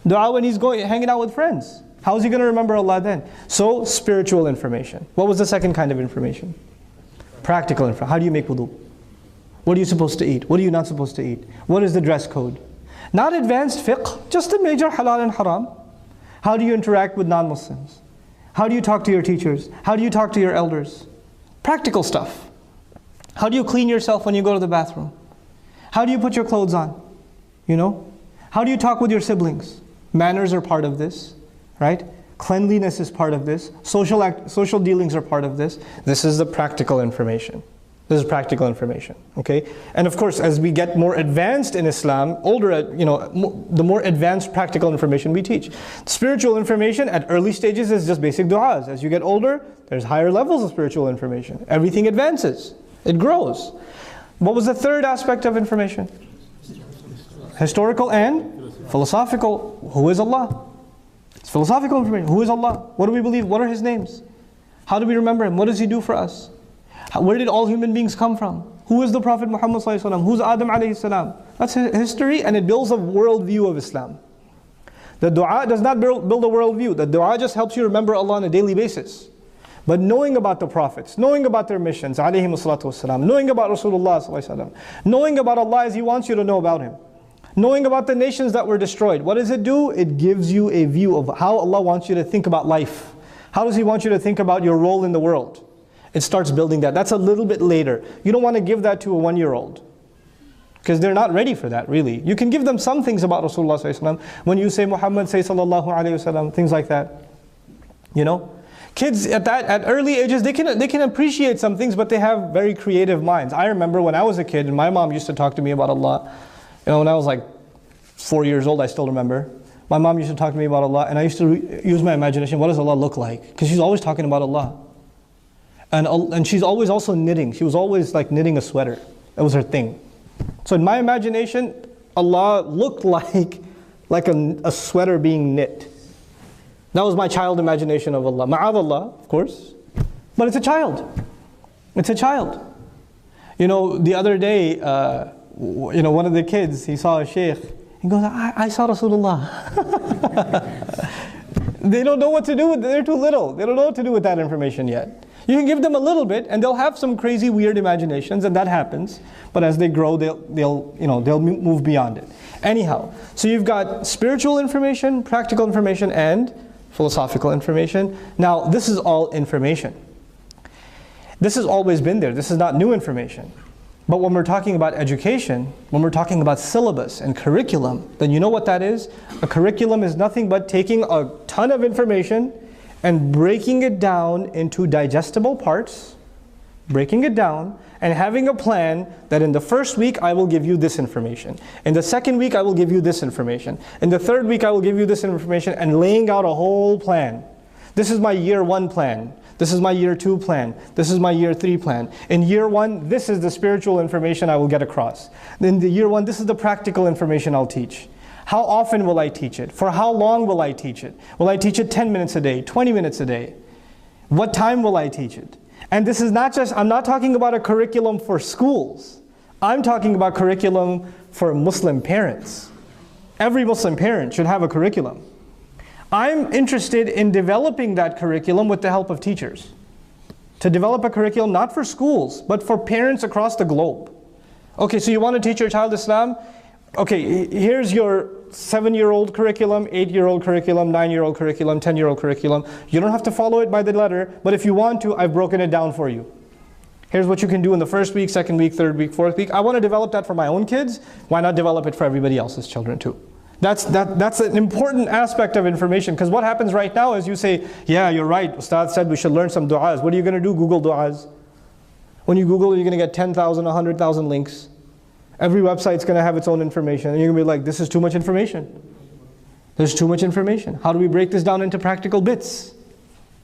Du'a when he's hanging out with friends. How is he going to remember Allah then? So, spiritual information. What was the second kind of information? Practical information. How do you make wudu? What are you supposed to eat? What are you not supposed to eat? What is the dress code? Not advanced fiqh, just the major halal and haram. How do you interact with non-Muslims? How do you talk to your teachers? How do you talk to your elders? Practical stuff. How do you clean yourself when you go to the bathroom? How do you put your clothes on? How do you talk with your siblings? Manners are part of this, right? Cleanliness is part of this. Social dealings are part of this. This is the practical information. This is practical information, okay? And of course, as we get more advanced in Islam, the more advanced practical information we teach. Spiritual information at early stages is just basic du'as. As you get older, there's higher levels of spiritual information. Everything advances. It grows. What was the third aspect of information? Historical and philosophical. Who is Allah? It's philosophical information. Who is Allah? What do we believe? What are His names? How do we remember Him? What does He do for us? Where did all human beings come from? Who is the Prophet Muhammad ﷺ? Who's Adam alayhi salam? That's history, and it builds a worldview of Islam. The dua does not build a worldview. The dua just helps you remember Allah on a daily basis. But knowing about the prophets, knowing about their missions, alayhi salatu wasalam, knowing about Rasulullah ﷺ, knowing about Allah as He wants you to know about Him, knowing about the nations that were destroyed, what does it do? It gives you a view of how Allah wants you to think about life. How does He want you to think about your role in the world? It starts building that. That's a little bit later. You don't want to give that to a 1-year-old. Because they're not ready for that, really. You can give them some things about Rasulullah ﷺ. When you say Muhammad, say Sallallahu Alaihi Wasallam, things like that. Kids at early ages, they can appreciate some things, but they have very creative minds. I remember when I was a kid, and my mom used to talk to me about Allah. When I was like 4 years old, I still remember. My mom used to talk to me about Allah, and I used to use my imagination. What does Allah look like? Because she's always talking about Allah. And she's always also knitting. She was always like knitting a sweater. That was her thing. So in my imagination, Allah looked like a sweater being knit. That was my child imagination of Allah. Ma'adallah, of course. But it's a child. It's a child. The other day, one of the kids, he saw a sheikh. He goes, I saw Rasulullah. They don't know what to do with it. They're too little. They don't know what to do with that information yet. You can give them a little bit and they'll have some crazy, weird imaginations, and that happens. But as they grow, they'll move beyond it. Anyhow, so you've got spiritual information, practical information, and philosophical information. Now, this is all information. This has always been there. This is not new information. But when we're talking about education, when we're talking about syllabus and curriculum, then you know what that is? A curriculum is nothing but taking a ton of information and breaking it down into digestible parts, breaking it down, and having a plan that in the first week I will give you this information. In the second week I will give you this information. In the third week I will give you this information, and laying out a whole plan. This is my year 1 plan. This is my year 2 plan. This is my year 3 plan. In year 1, this is the spiritual information I will get across. In the year 1, this is the practical information I'll teach. How often will I teach it? For how long will I teach it? Will I teach it 10 minutes a day, 20 minutes a day? What time will I teach it? And this is not just, I'm not talking about a curriculum for schools. I'm talking about curriculum for Muslim parents. Every Muslim parent should have a curriculum. I'm interested in developing that curriculum with the help of teachers. To develop a curriculum not for schools, but for parents across the globe. Okay, so you want to teach your child Islam? Okay, here's your 7-year-old curriculum, 8-year-old curriculum, 9-year-old curriculum, 10-year-old curriculum. You don't have to follow it by the letter, but if you want to, I've broken it down for you. Here's what you can do in the first week, second week, third week, fourth week. I want to develop that for my own kids. Why not develop it for everybody else's children too? That's an important aspect of information, because what happens right now is you say, yeah, you're right, Ustad said we should learn some du'as. What are you going to do? Google du'as. When you Google, you're going to get 10,000, 100,000 links. Every website's going to have its own information, and you're going to be like, this is too much information. There's too much information. How do we break this down into practical bits?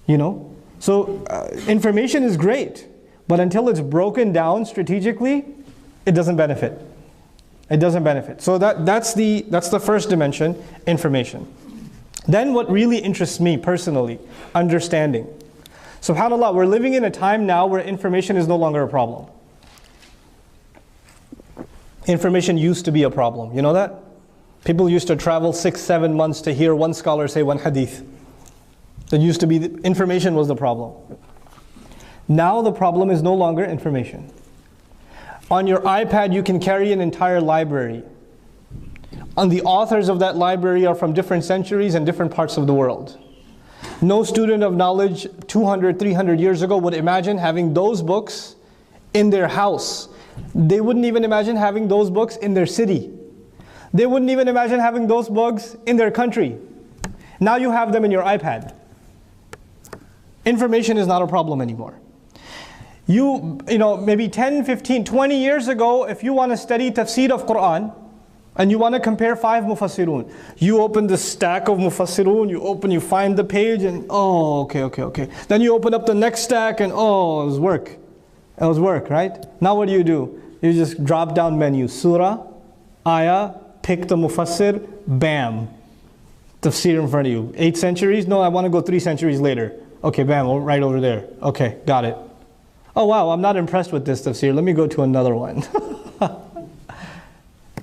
You know? So information is great, but until it's broken down strategically, it doesn't benefit. It doesn't benefit. So that's the first dimension, information. Then what really interests me personally, understanding. SubhanAllah, we're living in a time now where information is no longer a problem. Information used to be a problem. You know that? People used to travel 6-7 months to hear one scholar say one hadith. That used to be, information was the problem. Now the problem is no longer information. On your iPad you can carry an entire library. And the authors of that library are from different centuries and different parts of the world. No student of knowledge 200, 300 years ago would imagine having those books in their house. They wouldn't even imagine having those books in their city. They wouldn't even imagine having those books in their country. Now you have them in your iPad. Information is not a problem anymore. You know, maybe 10, 15, 20 years ago, if you want to study tafsir of Quran, and you want to compare 5 mufassirun, you open the stack of mufassirun, you find the page, and oh, okay. Then you open up the next stack, and oh, it was work. It was work, right? Now what do? You just drop down menu, surah, ayah, pick the mufassir, bam. Tafsir in front of you. 8 centuries? No, I want to go 3 centuries later. Okay, bam, right over there. Okay, got it. Oh wow, I'm not impressed with this tafsir. Let me go to another one.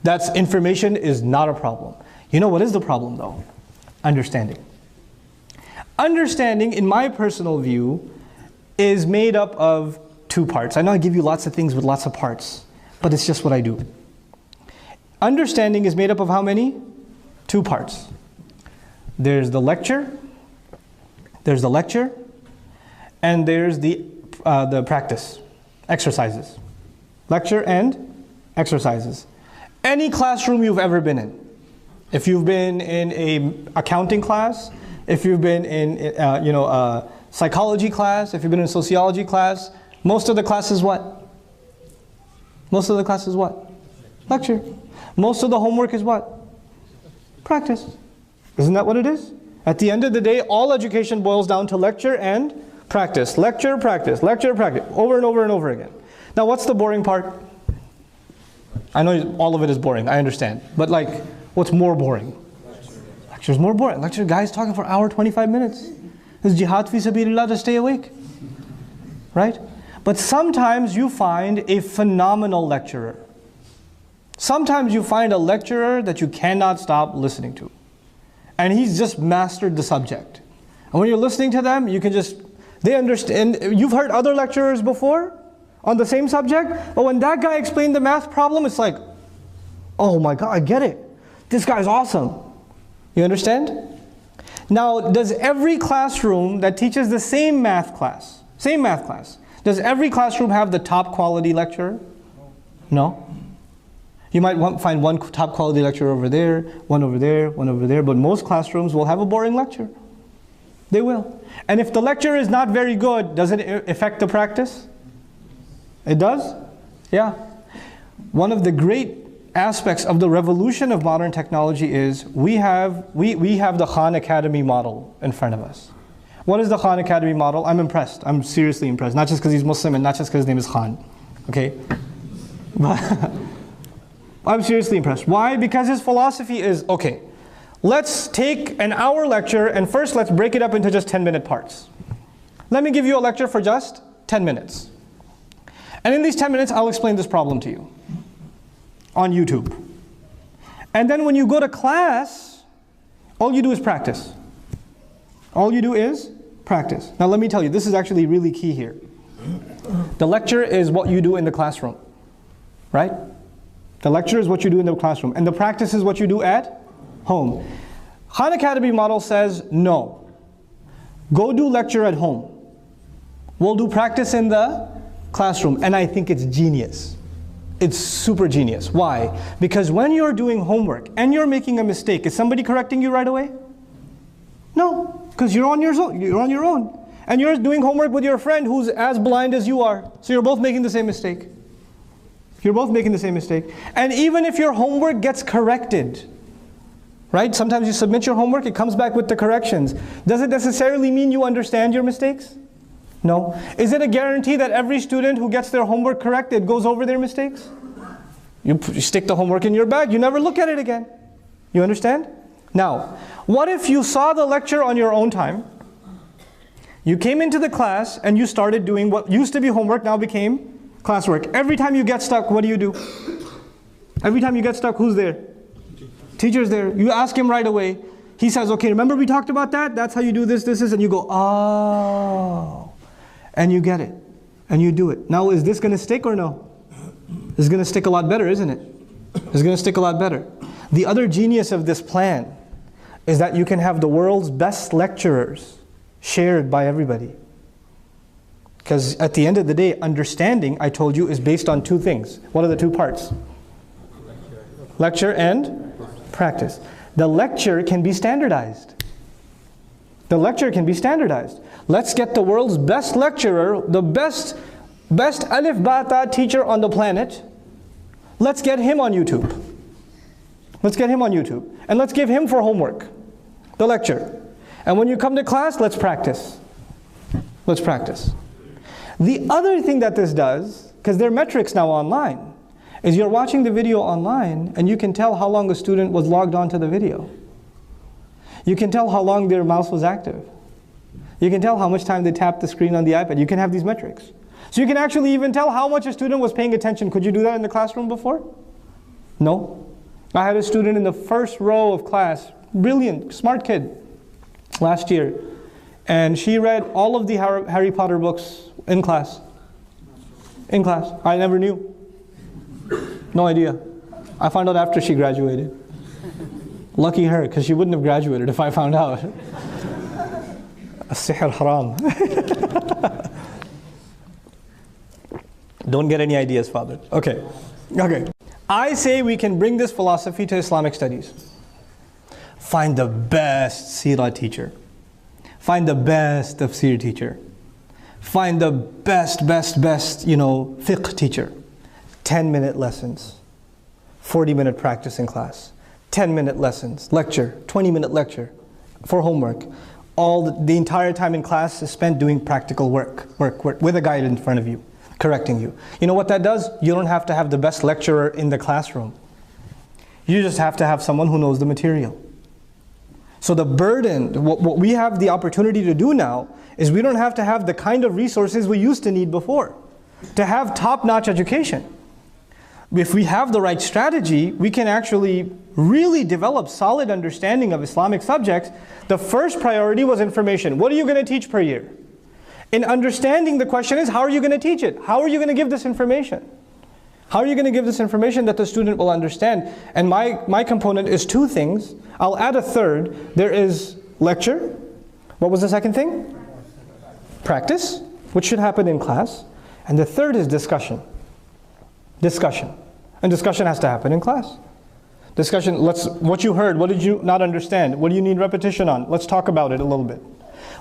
That's information is not a problem. You know what is the problem though? Understanding. Understanding, in my personal view, is made up of 2 parts. I know I give you lots of things with lots of parts, but it's just what I do. Understanding is made up of how many? 2 parts. There's the lecture, and there's the practice, exercises. Lecture and exercises. Any classroom you've ever been in. If you've been in an accounting class, if you've been in a psychology class, if you've been in a sociology class, most of the class is what? Most of the class is what? Lecture. Most of the homework is what? Practice. Isn't that what it is? At the end of the day, all education boils down to lecture and practice. Lecture, practice, over and over and over again. Now what's the boring part? I know all of it is boring, I understand. But like, what's more boring? Lecture's more boring. Lecture, guys talking for an hour, 25 minutes. Is jihad fi sabilillah to stay awake? Right? But sometimes you find a phenomenal lecturer. Sometimes you find a lecturer that you cannot stop listening to. And he's just mastered the subject. And when you're listening to them, you can just, they understand. You've heard other lecturers before on the same subject, but when that guy explained the math problem, it's like, oh my God, I get it. This guy's awesome. You understand? Now, does every classroom that teaches the same math class, does every classroom have the top quality lecturer? No. You might find one top quality lecturer over there, one over there, one over there, but most classrooms will have a boring lecture. They will. And if the lecture is not very good, does it affect the practice? It does? Yeah. One of the great aspects of the revolution of modern technology is we have the Khan Academy model in front of us. What is the Khan Academy model? I'm impressed. I'm seriously impressed. Not just because he's Muslim and not just because his name is Khan. Okay? But I'm seriously impressed. Why? Because his philosophy is, okay, let's take an hour lecture and first let's break it up into just 10-minute parts. Let me give you a lecture for just 10 minutes. And in these 10 minutes, I'll explain this problem to you on YouTube. And then when you go to class, all you do is practice. All you do is practice. Now let me tell you, this is actually really key here. The lecture is what you do in the classroom, right? The lecture is what you do in the classroom, and the practice is what you do at home. Khan Academy model says, no. Go do lecture at home. We'll do practice in the classroom, and I think it's genius. It's super genius. Why? Because when you're doing homework and you're making a mistake, is somebody correcting you right away? No, because you're on your own. And you're doing homework with your friend who's as blind as you are. So you're both making the same mistake. You're both making the same mistake. And even if your homework gets corrected, right? Sometimes you submit your homework, it comes back with the corrections. Does it necessarily mean you understand your mistakes? No. Is it a guarantee that every student who gets their homework corrected goes over their mistakes? You stick the homework in your bag, you never look at it again. You understand? Now, what if you saw the lecture on your own time? You came into the class and you started doing what used to be homework, now became classwork. Every time you get stuck, what do? Every time you get stuck, who's there? Teacher's there. You ask him right away. He says, okay, remember we talked about that? That's how you do this, and you go, oh. And you get it. And you do it. Now, is this going to stick or no? It's going to stick a lot better, isn't it? It's going to stick a lot better. The other genius of this plan is that you can have the world's best lecturers shared by everybody. Because at the end of the day, understanding, I told you, is based on two things. What are the two parts? Lecture and practice. The lecture can be standardized. The lecture can be standardized. Let's get the world's best lecturer, the best alif ba ta teacher on the planet. Let's get him on YouTube. Let's get him on YouTube. And let's give him for homework, the lecture. And when you come to class, let's practice. Let's practice. The other thing that this does, because there are metrics now online, is you're watching the video online and you can tell how long a student was logged on to the video. You can tell how long their mouse was active. You can tell how much time they tapped the screen on the iPad. You can have these metrics. So you can actually even tell how much a student was paying attention. Could you do that in the classroom before? No. I had a student in the first row of class, brilliant, smart kid, last year. And she read all of the Harry Potter books in class. In class. I never knew. No idea. I found out after she graduated. Lucky her, because she wouldn't have graduated if I found out. As-sihr haram. Don't get any ideas, father. Okay. Okay. I say we can bring this philosophy to Islamic studies. Find the best seerah teacher. Find the best tafsir teacher. Find the best, fiqh teacher. 10-minute lessons. 40-minute practice in class. 10-minute lessons, lecture, 20-minute lecture for homework. The entire time in class is spent doing practical work with a guide in front of you, correcting you. You know what that does? You don't have to have the best lecturer in the classroom. You just have to have someone who knows the material. So the burden, what we have the opportunity to do now, is we don't have to have the kind of resources we used to need before to have top-notch education. If we have the right strategy, we can actually really develop solid understanding of Islamic subjects, the first priority was information. What are you going to teach per year? In understanding, the question is, how are you going to teach it? How are you going to give this information? How are you going to give this information that the student will understand? And my component is two things. I'll add a third. There is lecture. What was the second thing? Practice, which should happen in class. And the third is discussion. Discussion. And discussion has to happen in class. Discussion, what you heard, what did you not understand? What do you need repetition on? Let's talk about it a little bit.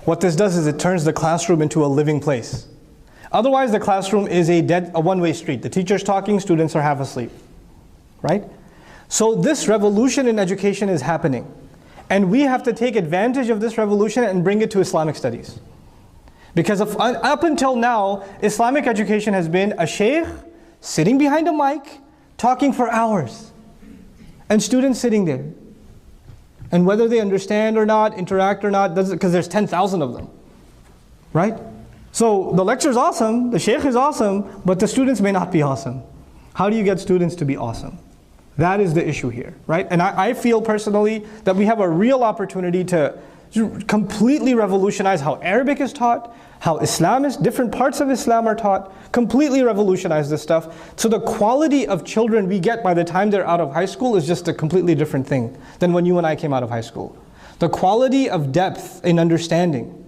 What this does is it turns the classroom into a living place. Otherwise, the classroom is a one-way street. The teacher's talking, students are half asleep. Right? So this revolution in education is happening. And we have to take advantage of this revolution and bring it to Islamic studies. Because up until now, Islamic education has been a sheikh sitting behind a mic, talking for hours. And students sitting there. And whether they understand or not, interact or not, because there's 10,000 of them. Right? So the lecture is awesome, the sheikh is awesome, but the students may not be awesome. How do you get students to be awesome? That is the issue here, right? And I feel personally that we have a real opportunity to completely revolutionize how Arabic is taught, how different parts of Islam are taught, completely revolutionize this stuff. So the quality of children we get by the time they're out of high school is just a completely different thing than when you and I came out of high school. The quality of depth in understanding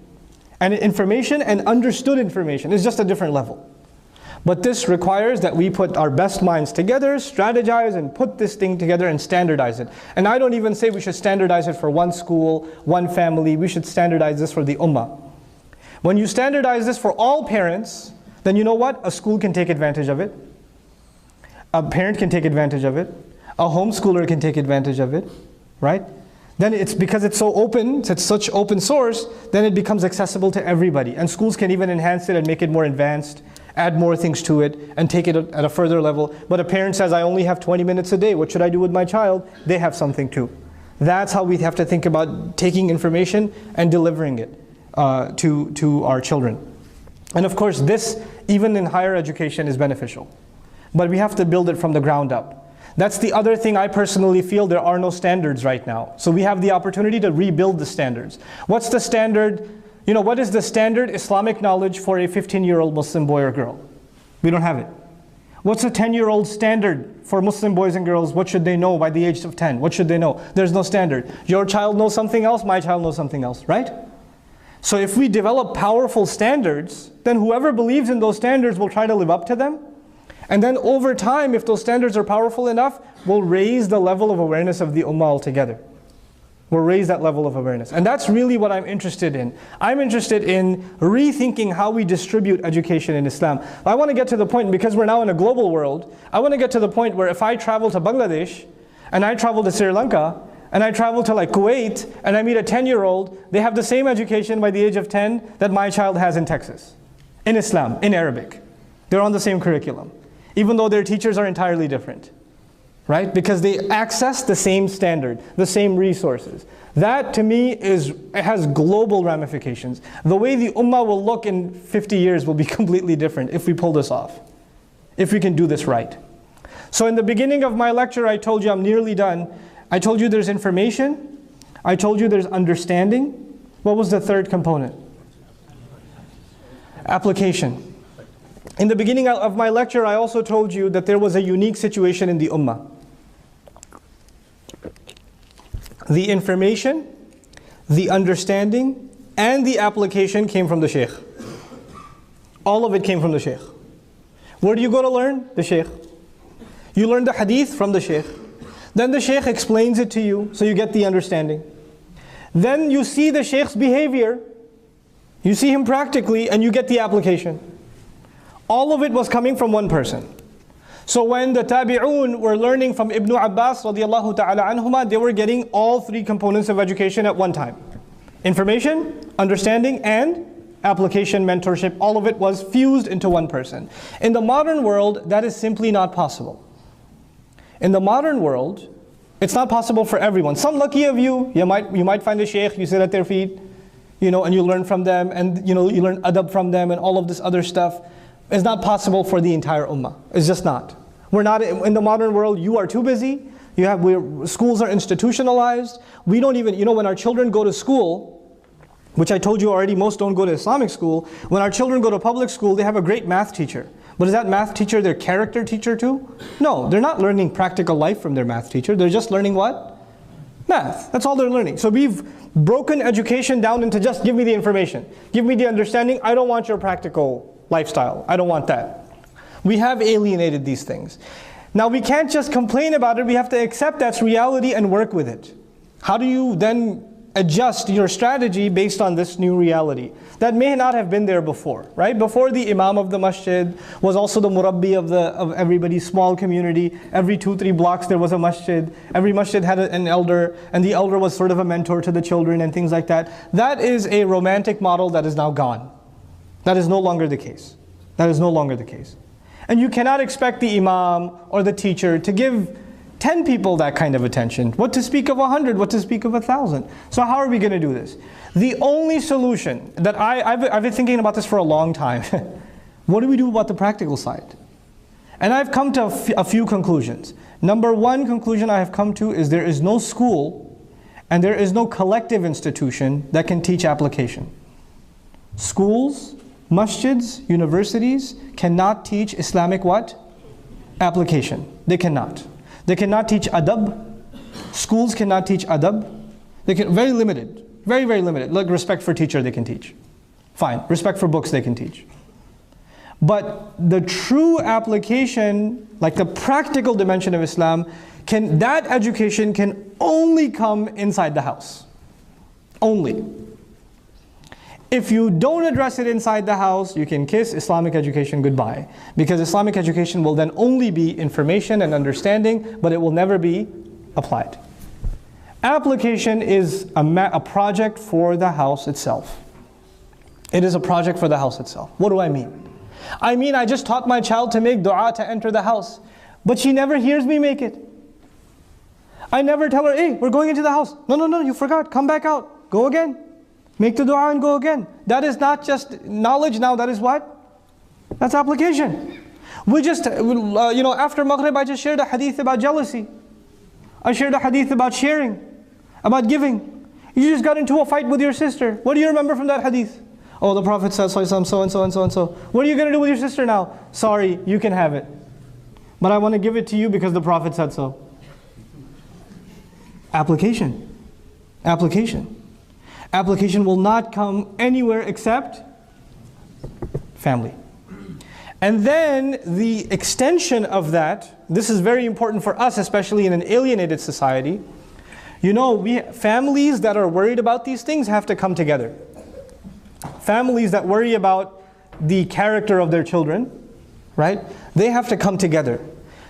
and information and understood information is just a different level. But this requires that we put our best minds together, strategize, and put this thing together and standardize it. And I don't even say we should standardize it for one school, one family. We should standardize this for the ummah. When you standardize this for all parents, then you know what? A school can take advantage of it. A parent can take advantage of it. A homeschooler can take advantage of it, right? Then it's because it's so open, it's such open source, then it becomes accessible to everybody. And schools can even enhance it and make it more advanced, add more things to it, and take it at a further level. But a parent says, I only have 20 minutes a day, what should I do with my child? They have something too. That's how we have to think about taking information and delivering it to our children. And of course this, even in higher education, is beneficial. But we have to build it from the ground up. That's the other thing I personally feel. There are no standards right now. So we have the opportunity to rebuild the standards. What's the standard? You know, what is the standard Islamic knowledge for a 15-year-old Muslim boy or girl? We don't have it. What's a 10-year-old standard for Muslim boys and girls? What should they know by the age of 10? What should they know? There's no standard. Your child knows something else, my child knows something else, right? So if we develop powerful standards, then whoever believes in those standards will try to live up to them. And then over time, if those standards are powerful enough, we'll raise the level of awareness of the ummah altogether. We'll raise that level of awareness. And that's really what I'm interested in. I'm interested in rethinking how we distribute education in Islam. I want to get to the point, because we're now in a global world, I want to get to the point where if I travel to Bangladesh, and I travel to Sri Lanka, and I travel to like Kuwait, and I meet a 10-year-old, they have the same education by the age of 10 that my child has in Texas, in Islam, in Arabic. They're on the same curriculum, even though their teachers are entirely different. Right? Because they access the same standard, the same resources. That to me has global ramifications. The way the ummah will look in 50 years will be completely different if we pull this off. If we can do this right. So in the beginning of my lecture, I told you I'm nearly done. I told you there's information. I told you there's understanding. What was the third component? Application. In the beginning of my lecture, I also told you that there was a unique situation in the ummah. The information, the understanding, and the application came from the sheikh. All of it came from the sheikh. Where do you go to learn? The sheikh. You learn the hadith from the sheikh. Then the sheikh explains it to you, so you get the understanding. Then you see the sheikh's behavior. You see him practically, and you get the application. All of it was coming from one person. So when the tabi'un were learning from Ibn Abbas radiallahu ta'ala anhuma, they were getting all three components of education at one time. Information, understanding, and application, mentorship, all of it was fused into one person. In the modern world, that is simply not possible. In the modern world, it's not possible for everyone. Some lucky of you, you might find a sheikh, you sit at their feet, and you learn from them, and you learn adab from them and all of this other stuff. It's not possible for the entire ummah. It's just not. We're not in the modern world. You are too busy. Schools are institutionalized. We don't even, when our children go to school, which I told you already, most don't go to Islamic school. When our children go to public school, they have a great math teacher. But is that math teacher their character teacher too? No, they're not learning practical life from their math teacher. They're just learning what? Math. That's all they're learning. So we've broken education down into just give me the information. Give me the understanding. I don't want your practical lifestyle. I don't want that. We have alienated these things. Now we can't just complain about it. We have to accept that's reality and work with it. How do you then adjust your strategy based on this new reality that may not have been there before, right? Before, the imam of the masjid was also the murabbi of everybody's small community. Every 2-3 blocks there was a masjid. Every masjid had an elder, and the elder was sort of a mentor to the children and things like that. That is a romantic model that is now gone. That is no longer the case. That is no longer the case. And you cannot expect the imam or the teacher to give 10 people that kind of attention. What to speak of 100, what to speak of 1,000. So how are we going to do this? The only solution that I've been thinking about this for a long time. What do we do about the practical side? And I've come to a few conclusions. Number one conclusion I have come to is there is no school and there is no collective institution that can teach application. Schools, masjids, universities cannot teach Islamic what? Application. They cannot. They cannot teach adab. Schools cannot teach adab. They can, very limited, very, very limited. Like respect for teacher they can teach. Fine, respect for books they can teach. But the true application, like the practical dimension of Islam, that education can only come inside the house. Only. If you don't address it inside the house, you can kiss Islamic education goodbye. Because Islamic education will then only be information and understanding, but it will never be applied. Application is a project for the house itself. It is a project for the house itself. What do I mean? I mean, I just taught my child to make dua to enter the house, but she never hears me make it. I never tell her, hey, we're going into the house. No, you forgot, come back out, go again. Make the dua and go again. That is not just knowledge now, that is what? That's application. We just, after Maghrib I just shared a hadith about jealousy. I shared a hadith about sharing, about giving. You just got into a fight with your sister. What do you remember from that hadith? Oh, the Prophet said so and so and so and so and so. What are you going to do with your sister now? Sorry, you can have it. But I want to give it to you because the Prophet said so. Application. Application. Application will not come anywhere except family. And then the extension of that, this is very important for us, especially in an alienated society. Families that are worried about these things have to come together. Families that worry about the character of their children, right? They have to come together.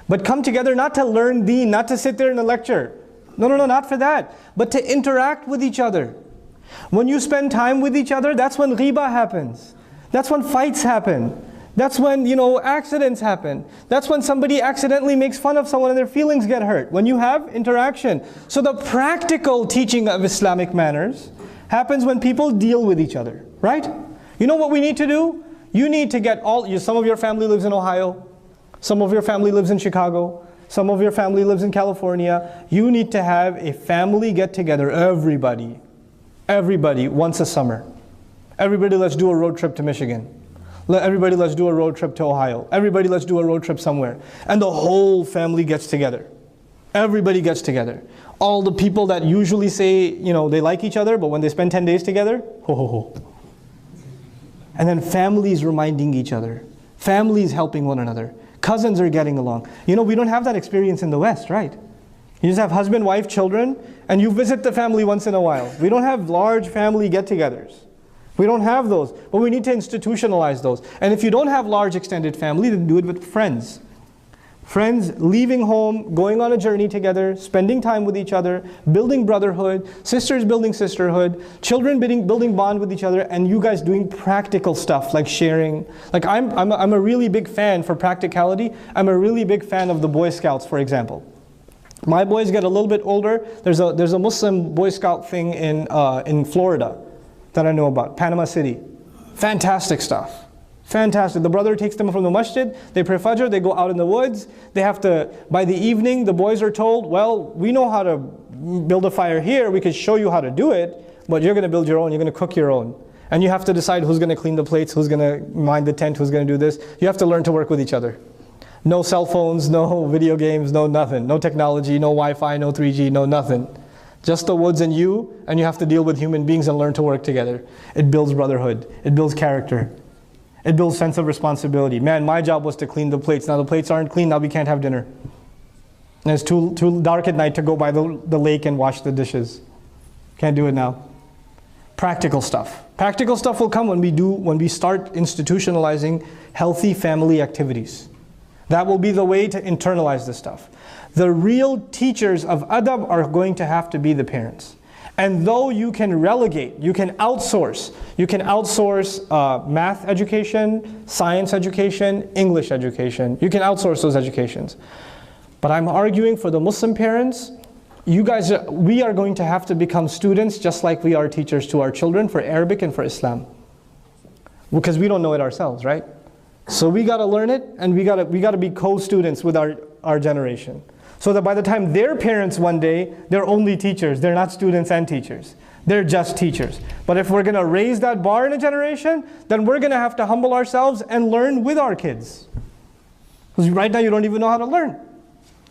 But come together not to learn deen, not to sit there in a lecture. No, not for that. But to interact with each other. When you spend time with each other, that's when ghibah happens. That's when fights happen. That's when, accidents happen. That's when somebody accidentally makes fun of someone and their feelings get hurt. When you have interaction. So the practical teaching of Islamic manners happens when people deal with each other, right? You know what we need to do? You need to get some of your family lives in Ohio. Some of your family lives in Chicago. Some of your family lives in California. You need to have a family get together, everybody. Everybody, once a summer. Everybody, let's do a road trip to Michigan. Everybody, let's do a road trip to Ohio. Everybody, let's do a road trip somewhere. And the whole family gets together. Everybody gets together. All the people that usually say, they like each other, but when they spend 10 days together, ho ho ho. And then families reminding each other. Families helping one another. Cousins are getting along. We don't have that experience in the West, right? You just have husband, wife, children, and you visit the family once in a while. We don't have large family get-togethers. We don't have those, but we need to institutionalize those. And if you don't have large extended family, then do it with friends. Friends leaving home, going on a journey together, spending time with each other, building brotherhood, sisters building sisterhood, children building bond with each other, and you guys doing practical stuff like sharing. Like I'm a really big fan for practicality. I'm a really big fan of the Boy Scouts, for example. My boys get a little bit older. There's a Muslim Boy Scout thing in Florida that I know about, Panama City. Fantastic stuff. Fantastic. The brother takes them from the masjid, they pray Fajr, they go out in the woods. They have to, by the evening, the boys are told, well, we know how to build a fire here, we can show you how to do it, but you're going to build your own, you're going to cook your own. And you have to decide who's going to clean the plates, who's going to mind the tent, who's going to do this. You have to learn to work with each other. No cell phones, no video games, no nothing. No technology, no Wi-Fi, no 3G, no nothing. Just the woods and you have to deal with human beings and learn to work together. It builds brotherhood. It builds character. It builds sense of responsibility. Man, my job was to clean the plates. Now the plates aren't clean, now we can't have dinner. And it's too dark at night to go by the lake and wash the dishes. Can't do it now. Practical stuff. Practical stuff will come when we start institutionalizing healthy family activities. That will be the way to internalize this stuff. The real teachers of adab are going to have to be the parents. And though you can relegate, you can outsource math education, science education, English education. You can outsource those educations. But I'm arguing for the Muslim parents, we are going to have to become students just like we are teachers to our children for Arabic and for Islam. Because we don't know it ourselves, right? So we got to learn it, and we got to be co-students with our generation. So that by the time their parents one day, they're only teachers. They're not students and teachers. They're just teachers. But if we're going to raise that bar in a generation, then we're going to have to humble ourselves and learn with our kids. Because right now you don't even know how to learn.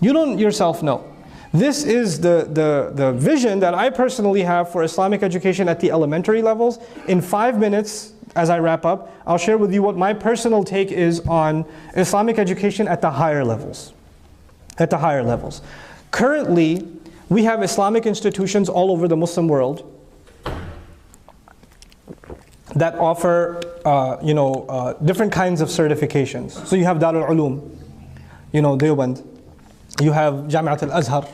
You don't yourself know. This is the vision that I personally have for Islamic education at the elementary levels. In 5 minutes, as I wrap up, I'll share with you what my personal take is on Islamic education at the higher levels. At the higher levels. Currently, we have Islamic institutions all over the Muslim world that offer different kinds of certifications. So you have Darul Ulum, Deoband. You have Jami'at al-Azhar.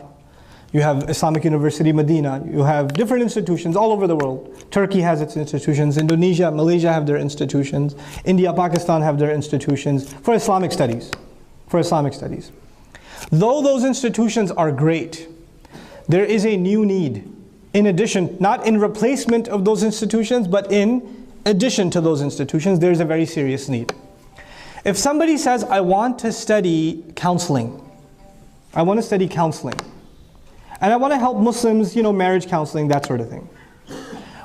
You have Islamic University Medina. You have different institutions all over the world. Turkey has its institutions. Indonesia, Malaysia have their institutions. India, Pakistan have their institutions for Islamic studies. For Islamic studies. Though those institutions are great, there is a new need. In addition, not in replacement of those institutions, but in addition to those institutions, there's a very serious need. If somebody says, I want to study counseling, I want to study counseling, and I want to help Muslims, marriage counseling, that sort of thing.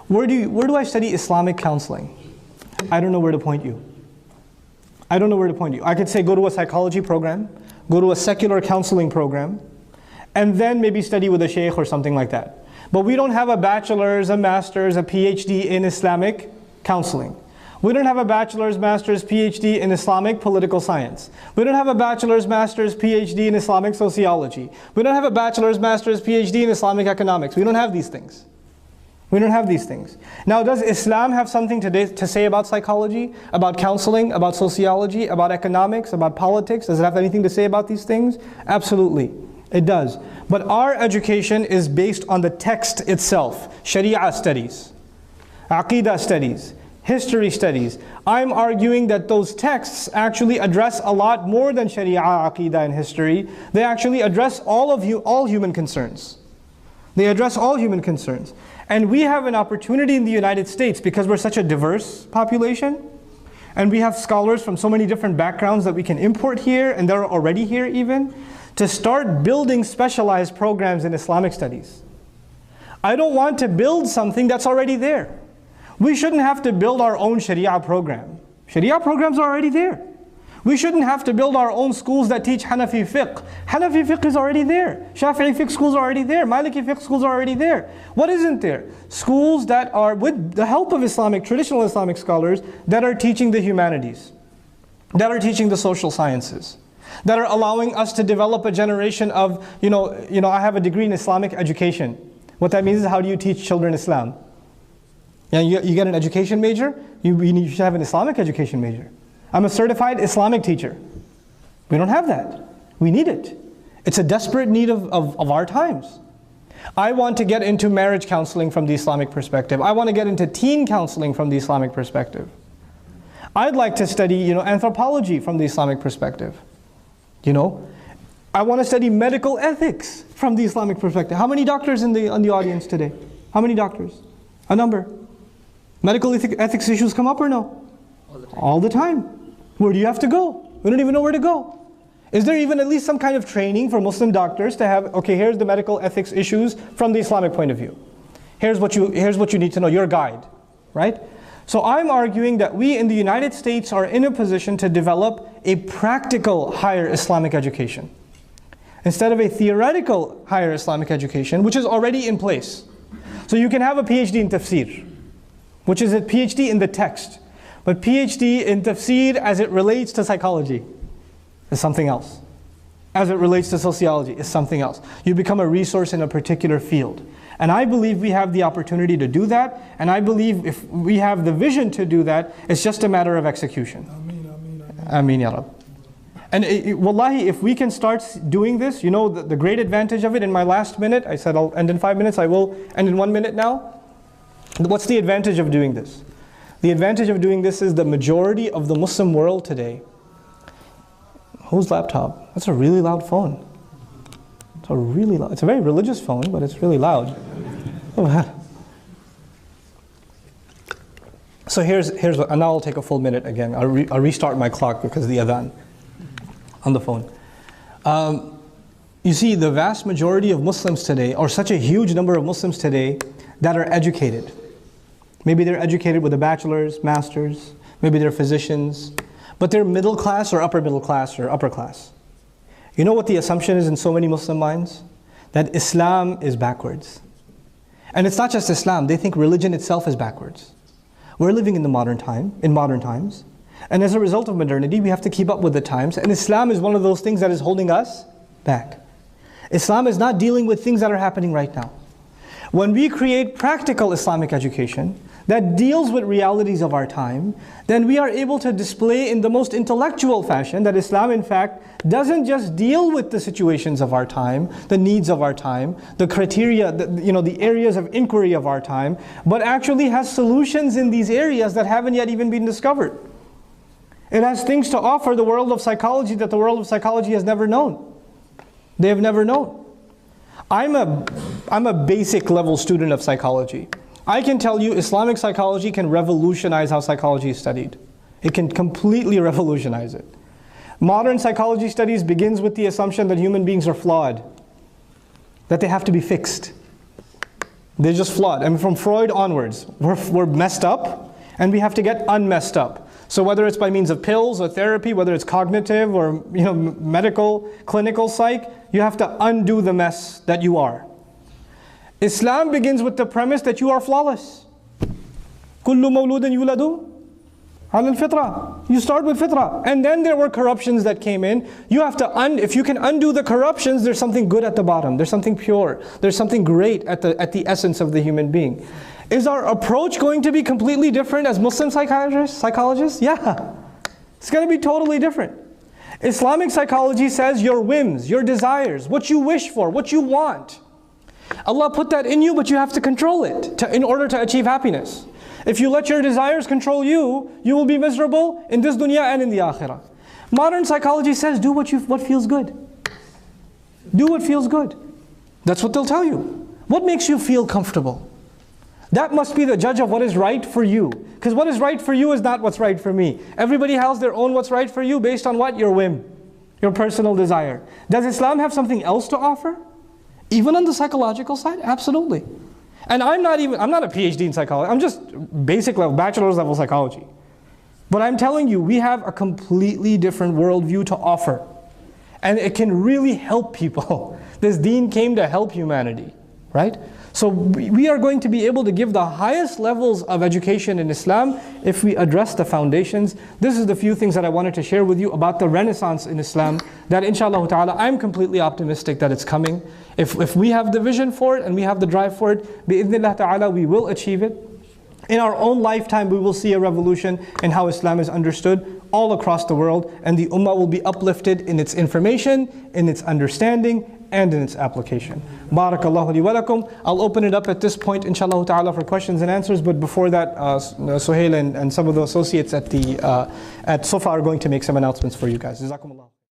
Where do I study Islamic counseling? I don't know where to point you. I don't know where to point you. I could say go to a psychology program, go to a secular counseling program, and then maybe study with a sheikh or something like that. But we don't have a bachelor's, a master's, a PhD in Islamic counseling. We don't have a bachelor's, master's, PhD in Islamic political science. We don't have a bachelor's, master's, PhD in Islamic sociology. We don't have a bachelor's, master's, PhD in Islamic economics. We don't have these things. We don't have these things. Now, does Islam have something to say about psychology, about counseling, about sociology, about economics, about politics? Does it have anything to say about these things? Absolutely, it does. But our education is based on the text itself. Sharia studies, Aqidah studies, history studies. I'm arguing that those texts actually address a lot more than Sharia, Aqidah, and history. They actually address all human concerns. They address all human concerns. And we have an opportunity in the United States, because we're such a diverse population, and we have scholars from so many different backgrounds that we can import here, and they're already here even, to start building specialized programs in Islamic studies. I don't want to build something that's already there. We shouldn't have to build our own Sharia program. Sharia programs are already there. We shouldn't have to build our own schools that teach Hanafi fiqh. Hanafi fiqh is already there. Shafi'i fiqh schools are already there. Maliki fiqh schools are already there. What isn't there? Schools that are, with the help of traditional Islamic scholars, that are teaching the humanities, that are teaching the social sciences, that are allowing us to develop a generation of, I have a degree in Islamic education. What that means is, how do you teach children Islam? You get an education major, you should have an Islamic education major. I'm a certified Islamic teacher. We don't have that. We need it. It's a desperate need of our times. I want to get into marriage counseling from the Islamic perspective. I want to get into teen counseling from the Islamic perspective. I'd like to study, anthropology from the Islamic perspective. I want to study medical ethics from the Islamic perspective. How many doctors in the audience today? How many doctors? A number. Medical ethics issues come up or no? All the time. Where do you have to go? We don't even know where to go. Is there even at least some kind of training for Muslim doctors to have, okay, here's the medical ethics issues from the Islamic point of view. Here's what you need to know, your guide, right? So I'm arguing that we in the United States are in a position to develop a practical higher Islamic education, instead of a theoretical higher Islamic education, which is already in place. So you can have a PhD in tafsir, which is a PhD in the text, but PhD in tafsir as it relates to psychology is something else. As it relates to sociology is something else. You become a resource in a particular field. And I believe we have the opportunity to do that, and I believe if we have the vision to do that, it's just a matter of execution. Ameen ya Rab. And wallahi, if we can start doing this, you know the great advantage of it. In my last minute, I said I'll end in 5 minutes, I will end in 1 minute now. What's the advantage of doing this? The advantage of doing this is the majority of the Muslim world today. Whose laptop? That's a really loud phone. It's a very religious phone, but it's really loud. So here's what, and now I'll take a full minute again. I'll restart my clock because of the adhan on the phone. You see, the vast majority of Muslims today, or such a huge number of Muslims today, that are educated. Maybe they're educated with a bachelor's, master's, maybe they're physicians, but they're middle class or upper middle class or upper class. You know what the assumption is in so many Muslim minds? That Islam is backwards. And it's not just Islam, they think religion itself is backwards. We're living in modern times. And as a result of modernity, we have to keep up with the times. And Islam is one of those things that is holding us back. Islam is not dealing with things that are happening right now. When we create practical Islamic education that deals with realities of our time, then we are able to display in the most intellectual fashion that Islam in fact doesn't just deal with the situations of our time, the needs of our time, the criteria, the areas of inquiry of our time, but actually has solutions in these areas that haven't yet even been discovered. It has things to offer the world of psychology that the world of psychology has never known. They have never known. I'm a basic level student of psychology. I can tell you Islamic psychology can revolutionize how psychology is studied. It can completely revolutionize it. Modern psychology studies begins with the assumption that human beings are flawed, that they have to be fixed. They're just flawed. And from Freud onwards, we're messed up and we have to get unmessed up. So whether it's by means of pills or therapy, whether it's cognitive or medical, clinical psych, you have to undo the mess that you are. Islam begins with the premise that you are flawless. كُلُّ مَوْلُودٍ يُولَدُ عَلَى الْفِطْرَةِ. You start with fitrah. And then there were corruptions that came in. You have to, if you can undo the corruptions, there's something good at the bottom. There's something pure. There's something great at the essence of the human being. Is our approach going to be completely different as Muslim psychologists? Yeah. It's going to be totally different. Islamic psychology says your whims, your desires, what you wish for, what you want. Allah put that in you, but you have to control it in order to achieve happiness. If you let your desires control you, you will be miserable in this dunya and in the akhirah. Modern psychology says do what feels good. Do what feels good. That's what they'll tell you. What makes you feel comfortable? That must be the judge of what is right for you. Because what is right for you is not what's right for me. Everybody has their own what's right for you based on what? Your whim, your personal desire. Does Islam have something else to offer? Even on the psychological side? Absolutely. And I'm not a PhD in psychology. I'm just basic level, bachelor's level psychology. But I'm telling you, we have a completely different worldview to offer. And it can really help people. This deen came to help humanity, right? So we are going to be able to give the highest levels of education in Islam if we address the foundations. This is the few things that I wanted to share with you about the renaissance in Islam, that inshallah ta'ala, I'm completely optimistic that it's coming. If we have the vision for it and we have the drive for it, bi'idhnillah ta'ala, we will achieve it. In our own lifetime, we will see a revolution in how Islam is understood all across the world, and the ummah will be uplifted in its information, in its understanding, and in its application. Barakallahu li wa lakum. I'll open it up at this point, inshallah ta'ala, for questions and answers, but before that, Suhail and some of the associates at Sofa are going to make some announcements for you guys. Jazakumullah.